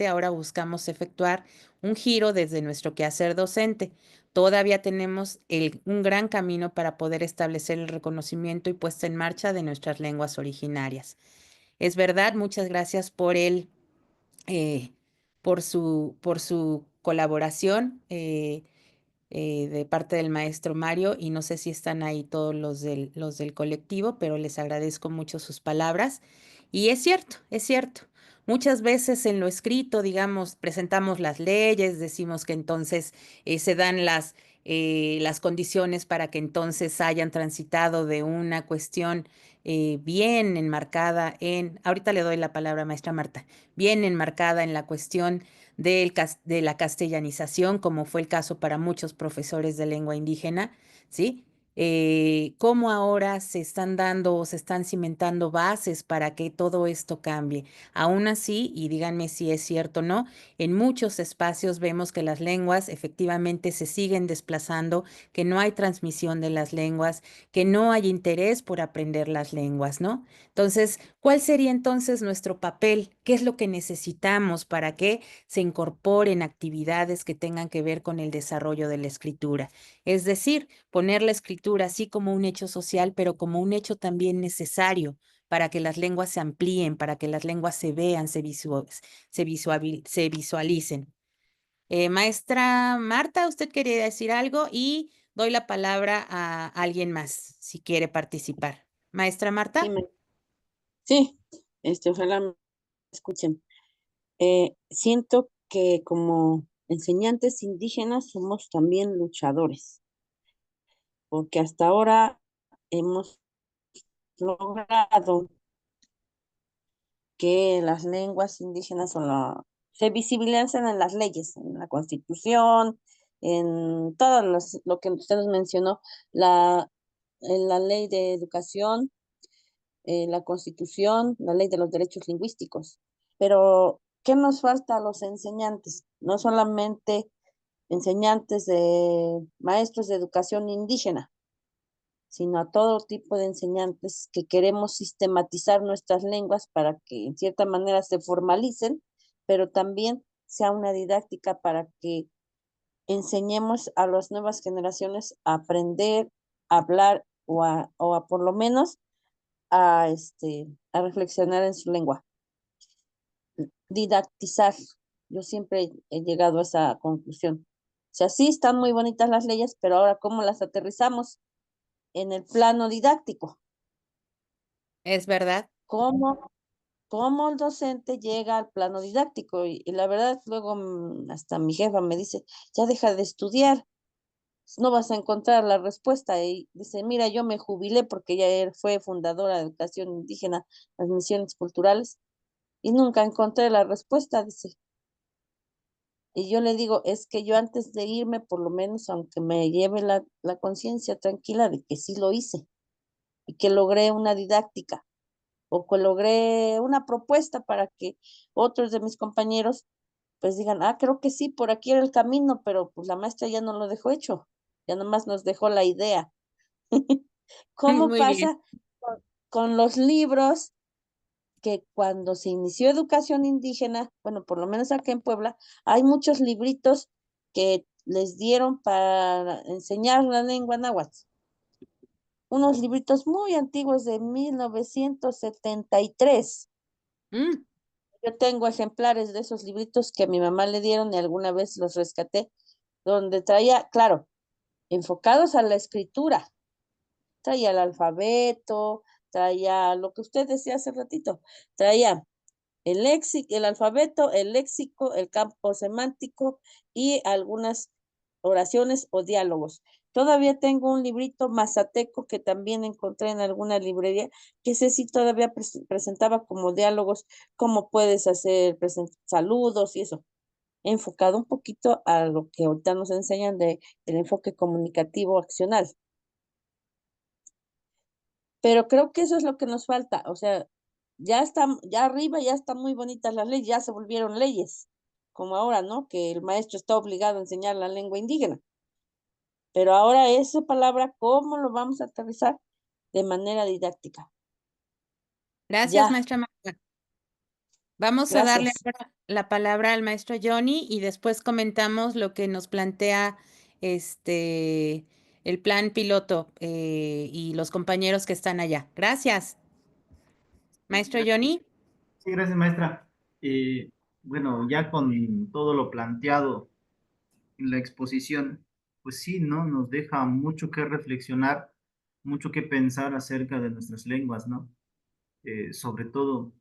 ahora buscamos efectuar un giro desde nuestro quehacer docente. Todavía tenemos un gran camino para poder establecer el reconocimiento y puesta en marcha de nuestras lenguas originarias. Es verdad, muchas gracias por su colaboración de parte del maestro Mario, y no sé si están ahí todos los del colectivo, pero les agradezco mucho sus palabras. Y es cierto, es cierto. Muchas veces en lo escrito, digamos, presentamos las leyes, decimos que entonces se dan las condiciones para que entonces hayan transitado de una cuestión bien enmarcada ahorita le doy la palabra a maestra Marta, bien enmarcada en la cuestión de la castellanización, como fue el caso para muchos profesores de lengua indígena, ¿sí? Cómo ahora se están dando o se están cimentando bases para que todo esto cambie. Aún así, y díganme si es cierto o no, en muchos espacios vemos que las lenguas efectivamente se siguen desplazando, que no hay transmisión de las lenguas, que no hay interés por aprender las lenguas, ¿no? Entonces, ¿cuál sería entonces nuestro papel? ¿Qué es lo que necesitamos para que se incorporen actividades que tengan que ver con el desarrollo de la escritura? Es decir, poner la escritura escritura, sí como un hecho social, pero como un hecho también necesario para que las lenguas se amplíen, para que las lenguas se vean, se visualicen. Maestra Marta, usted quería decir algo y doy la palabra a alguien más si quiere participar. Maestra Sí, Marta. sí, ojalá me escuchen. Siento que como enseñantes indígenas somos también luchadores, porque hasta ahora hemos logrado que las lenguas indígenas se visibilicen en las leyes, en la Constitución, en todo lo que usted nos mencionó, en la ley de educación, la Constitución, la ley de los derechos lingüísticos. Pero, ¿qué nos falta a los enseñantes? No solamente enseñantes de maestros de educación indígena, sino a todo tipo de enseñantes que queremos sistematizar nuestras lenguas para que en cierta manera se formalicen, pero también sea una didáctica para que enseñemos a las nuevas generaciones a aprender, a hablar o a por lo menos a reflexionar en su lengua. Didactizar. Yo siempre he llegado a esa conclusión. O sea, sí están muy bonitas las leyes, pero ahora ¿cómo las aterrizamos en el plano didáctico? Es verdad. ¿Cómo el docente llega al plano didáctico? Y la verdad, luego hasta mi jefa me dice, ya deja de estudiar, no vas a encontrar la respuesta. Y dice, mira, yo me jubilé porque ella fue fundadora de educación indígena, las misiones culturales, y nunca encontré la respuesta, dice. Y yo le digo, es que yo antes de irme, por lo menos, aunque me lleve la conciencia tranquila de que sí lo hice y que logré una didáctica o que logré una propuesta para que otros de mis compañeros pues digan, creo que sí, por aquí era el camino, pero pues la maestra ya no lo dejó hecho, ya nomás nos dejó la idea. ¿Cómo Muy bien. pasa con los libros que cuando se inició educación indígena, bueno, por lo menos acá en Puebla, hay muchos libritos que les dieron para enseñar la lengua náhuatl? Unos libritos muy antiguos de 1973. Mm, Yo tengo ejemplares de esos libritos que a mi mamá le dieron y alguna vez los rescaté, donde traía, claro, enfocados a la escritura, traía el alfabeto, traía lo que usted decía hace ratito, traía el léxico, el alfabeto, el léxico, el campo semántico y algunas oraciones o diálogos. Todavía tengo un librito mazateco que también encontré en alguna librería, que ese sí todavía presentaba como diálogos, cómo puedes hacer saludos y eso, enfocado un poquito a lo que ahorita nos enseñan del enfoque comunicativo accional. Pero creo que eso es lo que nos falta, o sea, ya arriba ya están muy bonitas las leyes, ya se volvieron leyes, como ahora, ¿no? Que el maestro está obligado a enseñar la lengua indígena. Pero ahora esa palabra, ¿cómo lo vamos a aterrizar de manera didáctica? gracias, Ya, maestra Marta. Vamos a darle gracias. ahora la palabra al maestro Johnny y después comentamos lo que nos plantea este el plan piloto y los compañeros que están allá. Gracias. Maestro Johnny. Sí, gracias, maestra. Bueno, ya con todo lo planteado en la exposición, pues sí, ¿no? Nos deja mucho que reflexionar, mucho que pensar acerca de nuestras lenguas, ¿no? Sobre todo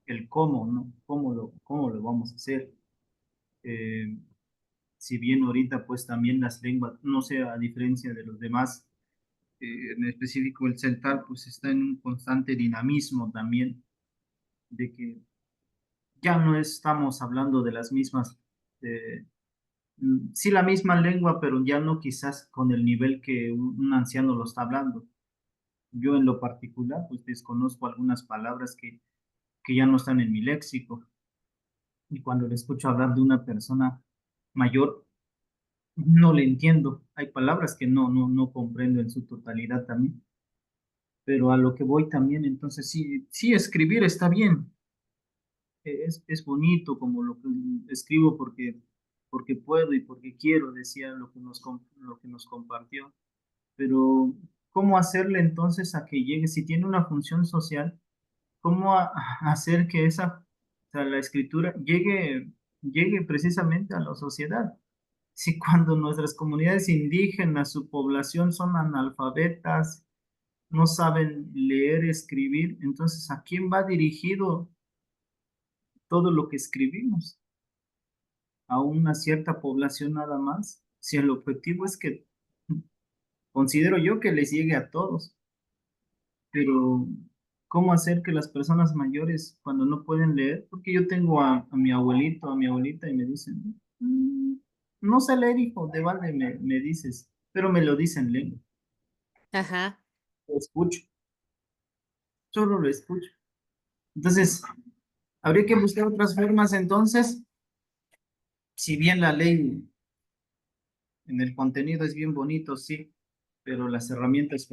el cómo, ¿no? ¿Cómo lo vamos a hacer? Eh, si bien ahorita, pues también las lenguas, no sé, a diferencia de los demás, en específico el celtal, pues está en un constante dinamismo también, de que ya no estamos hablando de las mismas, sí la misma lengua, pero ya no quizás con el nivel que un anciano lo está hablando. Yo en lo particular, pues desconozco algunas palabras que ya no están en mi léxico. Y cuando le escucho hablar de una persona mayor, no le entiendo. Hay palabras que no comprendo en su totalidad también. Pero a lo que voy también, entonces sí, sí escribir está bien. Es bonito como lo que escribo porque puedo y porque quiero, decía lo que nos compartió. pero ¿cómo hacerle entonces a que llegue? Si tiene una función social, ¿cómo hacer que o sea, la escritura llegue precisamente a la sociedad? Si cuando nuestras comunidades indígenas, su población son analfabetas, no saben leer, escribir, entonces ¿a quién va dirigido todo lo que escribimos? ¿A una cierta población nada más? Si el objetivo es que considero yo que les llegue a todos, pero ¿cómo hacer que las personas mayores cuando no pueden leer? Porque yo tengo a mi abuelito, a mi abuelita y me dicen, "Mm, no sé leer, hijo, de balde me dices, pero me lo dicen lengua, Ajá. lo escucho, solo lo escucho. Entonces, habría que buscar otras formas entonces, si bien la ley en el contenido es bien bonito, sí, pero las herramientas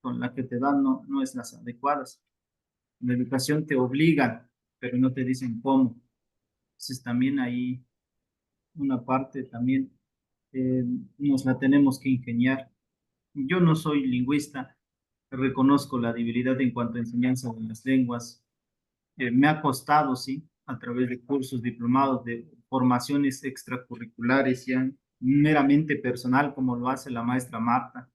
con las que te dan no es las adecuadas. La educación te obliga, pero no te dicen cómo. Entonces también ahí una parte también eh, nos la tenemos que ingeniar. Yo no soy lingüista, reconozco la debilidad en cuanto a enseñanza de las lenguas. Me ha costado, sí, a través de cursos diplomados, de formaciones extracurriculares, ya meramente personal, como lo hace la maestra Marta,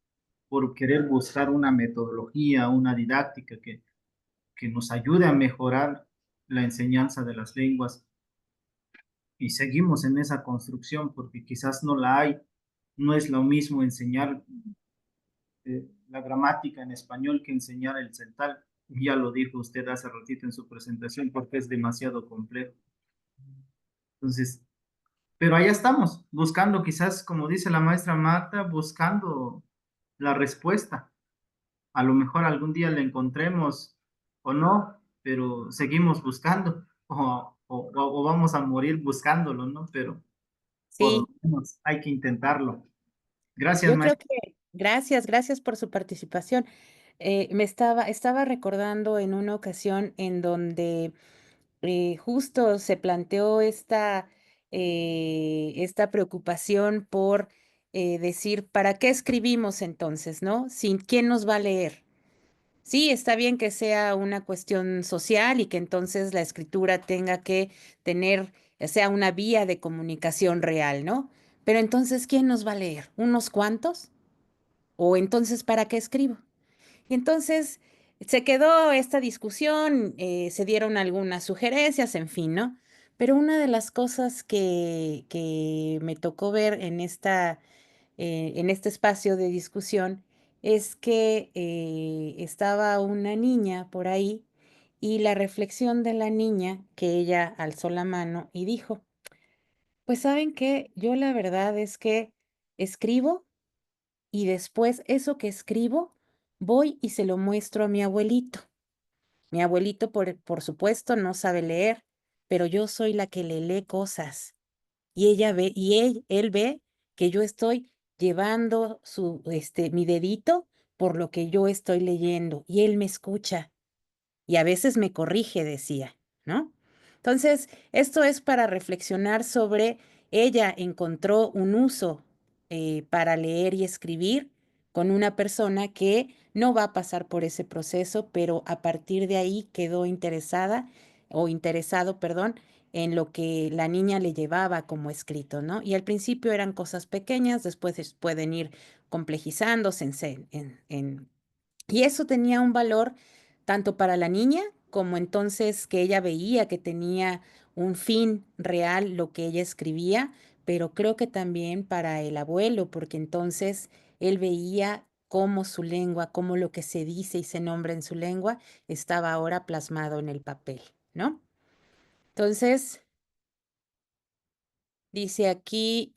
por querer buscar una metodología, una didáctica que nos ayude a mejorar la enseñanza de las lenguas. Y seguimos en esa construcción porque quizás no la hay. No es lo mismo enseñar la gramática en español que enseñar el celtal. Ya lo dijo usted hace ratito en su presentación porque es demasiado complejo. Entonces, pero allá estamos, buscando quizás, como dice la maestra Marta, buscando la respuesta. A lo mejor algún día la encontremos o no, pero seguimos buscando o vamos a morir buscándolo, ¿no? Pero por lo Sí, menos hay que intentarlo. Gracias, yo creo maestra. que, gracias por su participación. Estaba recordando en una ocasión en donde justo se planteó esta preocupación por decir, ¿para qué escribimos entonces, no? Sin quién nos va a leer. Sí, está bien que sea una cuestión social y que entonces la escritura tenga que tener, sea una vía de comunicación real, ¿no? Pero entonces, ¿quién nos va a leer? ¿Unos cuantos? ¿O entonces para qué escribo? Y entonces se quedó esta discusión, se dieron algunas sugerencias, en fin, ¿no? Pero una de las cosas que me tocó ver en este espacio de discusión es que estaba una niña por ahí y la reflexión de la niña que ella alzó la mano y dijo, pues saben qué, yo la verdad es que escribo y después eso que escribo voy y se lo muestro a mi abuelito. Mi abuelito, por supuesto, no sabe leer, pero yo soy la que le lee cosas. Y ella ve, y él ve que yo estoy llevando mi dedito por lo que yo estoy leyendo, y él me escucha y a veces me corrige, decía, ¿no? Entonces, esto es para reflexionar sobre, ella encontró un uso para leer y escribir con una persona que no va a pasar por ese proceso, pero a partir de ahí quedó interesada o interesado, perdón, en lo que la niña le llevaba como escrito, ¿no? Y al principio eran cosas pequeñas, después pueden ir complejizándose y eso tenía un valor tanto para la niña como entonces que ella veía que tenía un fin real lo que ella escribía, pero creo que también para el abuelo, porque entonces él veía cómo su lengua, cómo lo que se dice y se nombra en su lengua estaba ahora plasmado en el papel, ¿no? Entonces, dice aquí,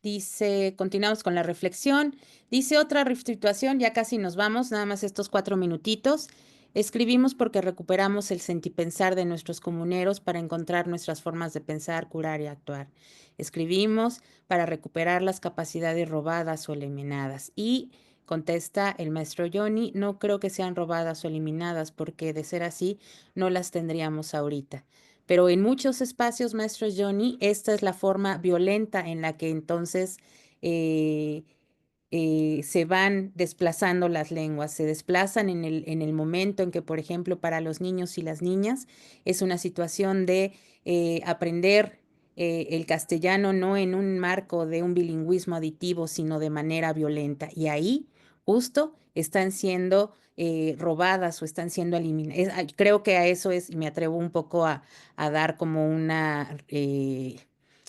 dice, continuamos con la reflexión. Dice otra situación, ya casi nos vamos, nada más estos 4 minutitos. Escribimos porque recuperamos el sentipensar de nuestros comuneros para encontrar nuestras formas de pensar, curar y actuar. Escribimos para recuperar las capacidades robadas o eliminadas. Y contesta el maestro Johnny, no creo que sean robadas o eliminadas porque de ser así no las tendríamos ahorita. Pero en muchos espacios, maestro Johnny, esta es la forma violenta en la que entonces eh, se van desplazando las lenguas, se desplazan en el momento en que, por ejemplo, para los niños y las niñas es una situación de aprender el castellano no en un marco de un bilingüismo aditivo, sino de manera violenta. Y ahí justo están siendo robadas o están siendo eliminadas. Creo que a eso es, y me atrevo un poco a dar como una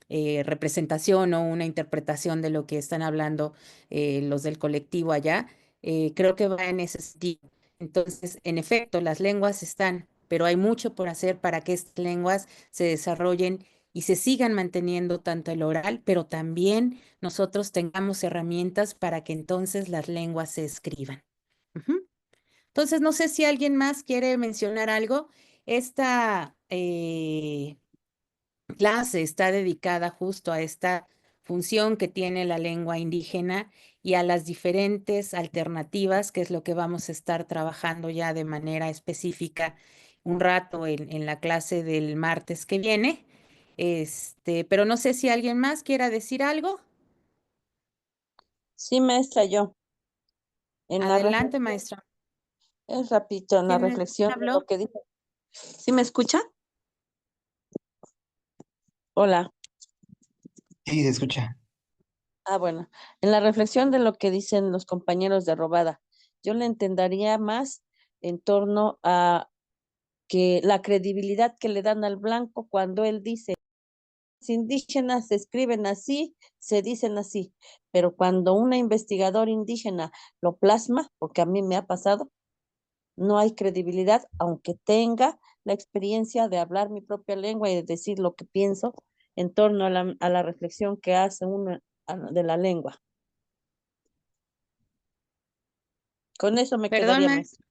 representación o una interpretación de lo que están hablando los del colectivo allá, creo que va en ese sentido. Entonces, en efecto, las lenguas están, pero hay mucho por hacer para que estas lenguas se desarrollen y se sigan manteniendo tanto el oral, pero también nosotros tengamos herramientas para que entonces las lenguas se escriban. Ujú. Entonces, no sé si alguien más quiere mencionar algo. Esta clase está dedicada justo a esta función que tiene la lengua indígena y a las diferentes alternativas, que es lo que vamos a estar trabajando ya de manera específica un rato en la clase del martes que viene. Pero no sé si alguien más quiera decir algo. Sí, maestra, yo. En la Adelante, reflexión, maestra. es rapidito, en la ¿Quién reflexión de habló? lo que dice. ¿Sí me escucha? Hola. Sí, se escucha. Ah, bueno. En la reflexión de lo que dicen los compañeros de Robada, yo le entendería más en torno a que la credibilidad que le dan al blanco cuando él dice, los indígenas se escriben así, se dicen así, pero cuando un investigador indígena lo plasma, porque a mí me ha pasado, no hay credibilidad, aunque tenga la experiencia de hablar mi propia lengua y de decir lo que pienso en torno a la reflexión que hace uno de la lengua. Con eso me Perdón, quedaría, maestra.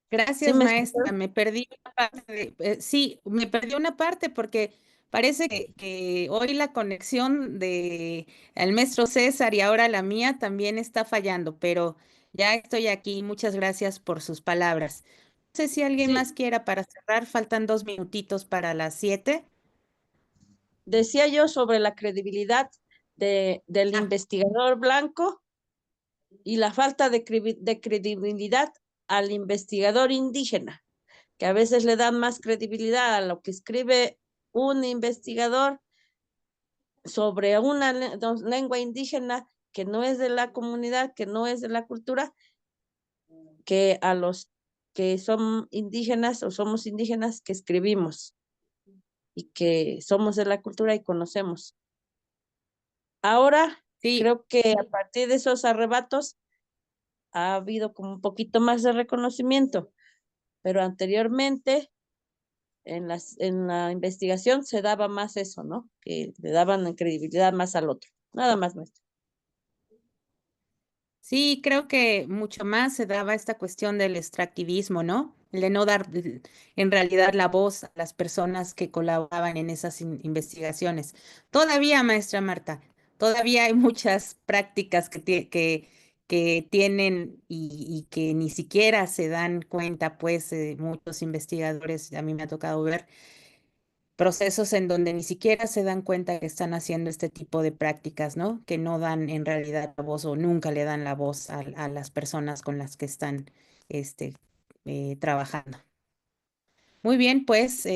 ¿Sí gracias, me maestra. escuchó? Me perdí una parte sí, me perdí una parte porque parece que hoy la conexión de el maestro César y ahora la mía también está fallando, pero ya estoy aquí. Muchas gracias por sus palabras. No sé si alguien Sí, más quiera para cerrar. Faltan 2 minutitos para las 7. decía yo sobre la credibilidad del Ah, investigador blanco y la falta de credibilidad al investigador indígena, que a veces le dan más credibilidad a lo que escribe un investigador sobre una lengua indígena que no es de la comunidad, que no es de la cultura, que a los que son indígenas o somos indígenas que escribimos y que somos de la cultura y conocemos. Ahora sí, creo que a partir de esos arrebatos ha habido como un poquito más de reconocimiento, pero anteriormente en la investigación se daba más eso, ¿no? Que le daban credibilidad más al otro. Nada más, maestra. sí, creo que mucho más se daba esta cuestión del extractivismo, ¿no? El de no dar en realidad la voz a las personas que colaboraban en esas investigaciones. Todavía, maestra Marta, todavía hay muchas prácticas que tienen y que ni siquiera se dan cuenta, pues, muchos investigadores, a mí me ha tocado ver procesos en donde ni siquiera se dan cuenta que están haciendo este tipo de prácticas, ¿no? Que no dan en realidad la voz o nunca le dan la voz a las personas con las que están este, trabajando. Muy bien, pues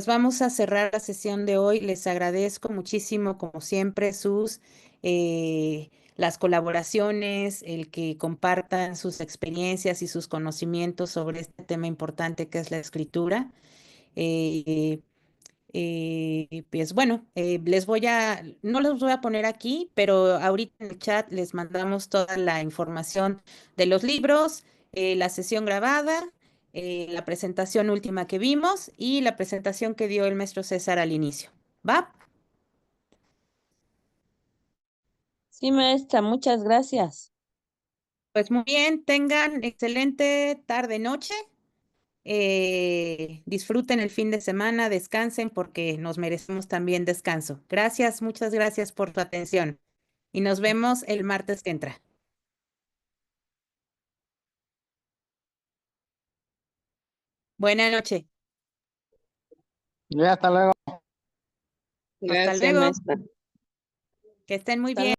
vamos a cerrar la sesión de hoy. Les agradezco muchísimo, como siempre, las colaboraciones, el que compartan sus experiencias y sus conocimientos sobre este tema importante que es la escritura. Eh, pues bueno, no los voy a poner aquí, pero ahorita en el chat les mandamos toda la información de los libros, la sesión grabada, la presentación última que vimos y la presentación que dio el maestro César al inicio. ¿Va? Sí, maestra, muchas gracias. Pues muy bien, tengan excelente tarde, noche. Disfruten el fin de semana, descansen porque nos merecemos también descanso. Gracias, muchas gracias por tu atención y nos vemos el martes que entra. Buena noche. Ya, hasta luego. Hasta Gracias, luego. maestra. Que estén muy Hasta bien.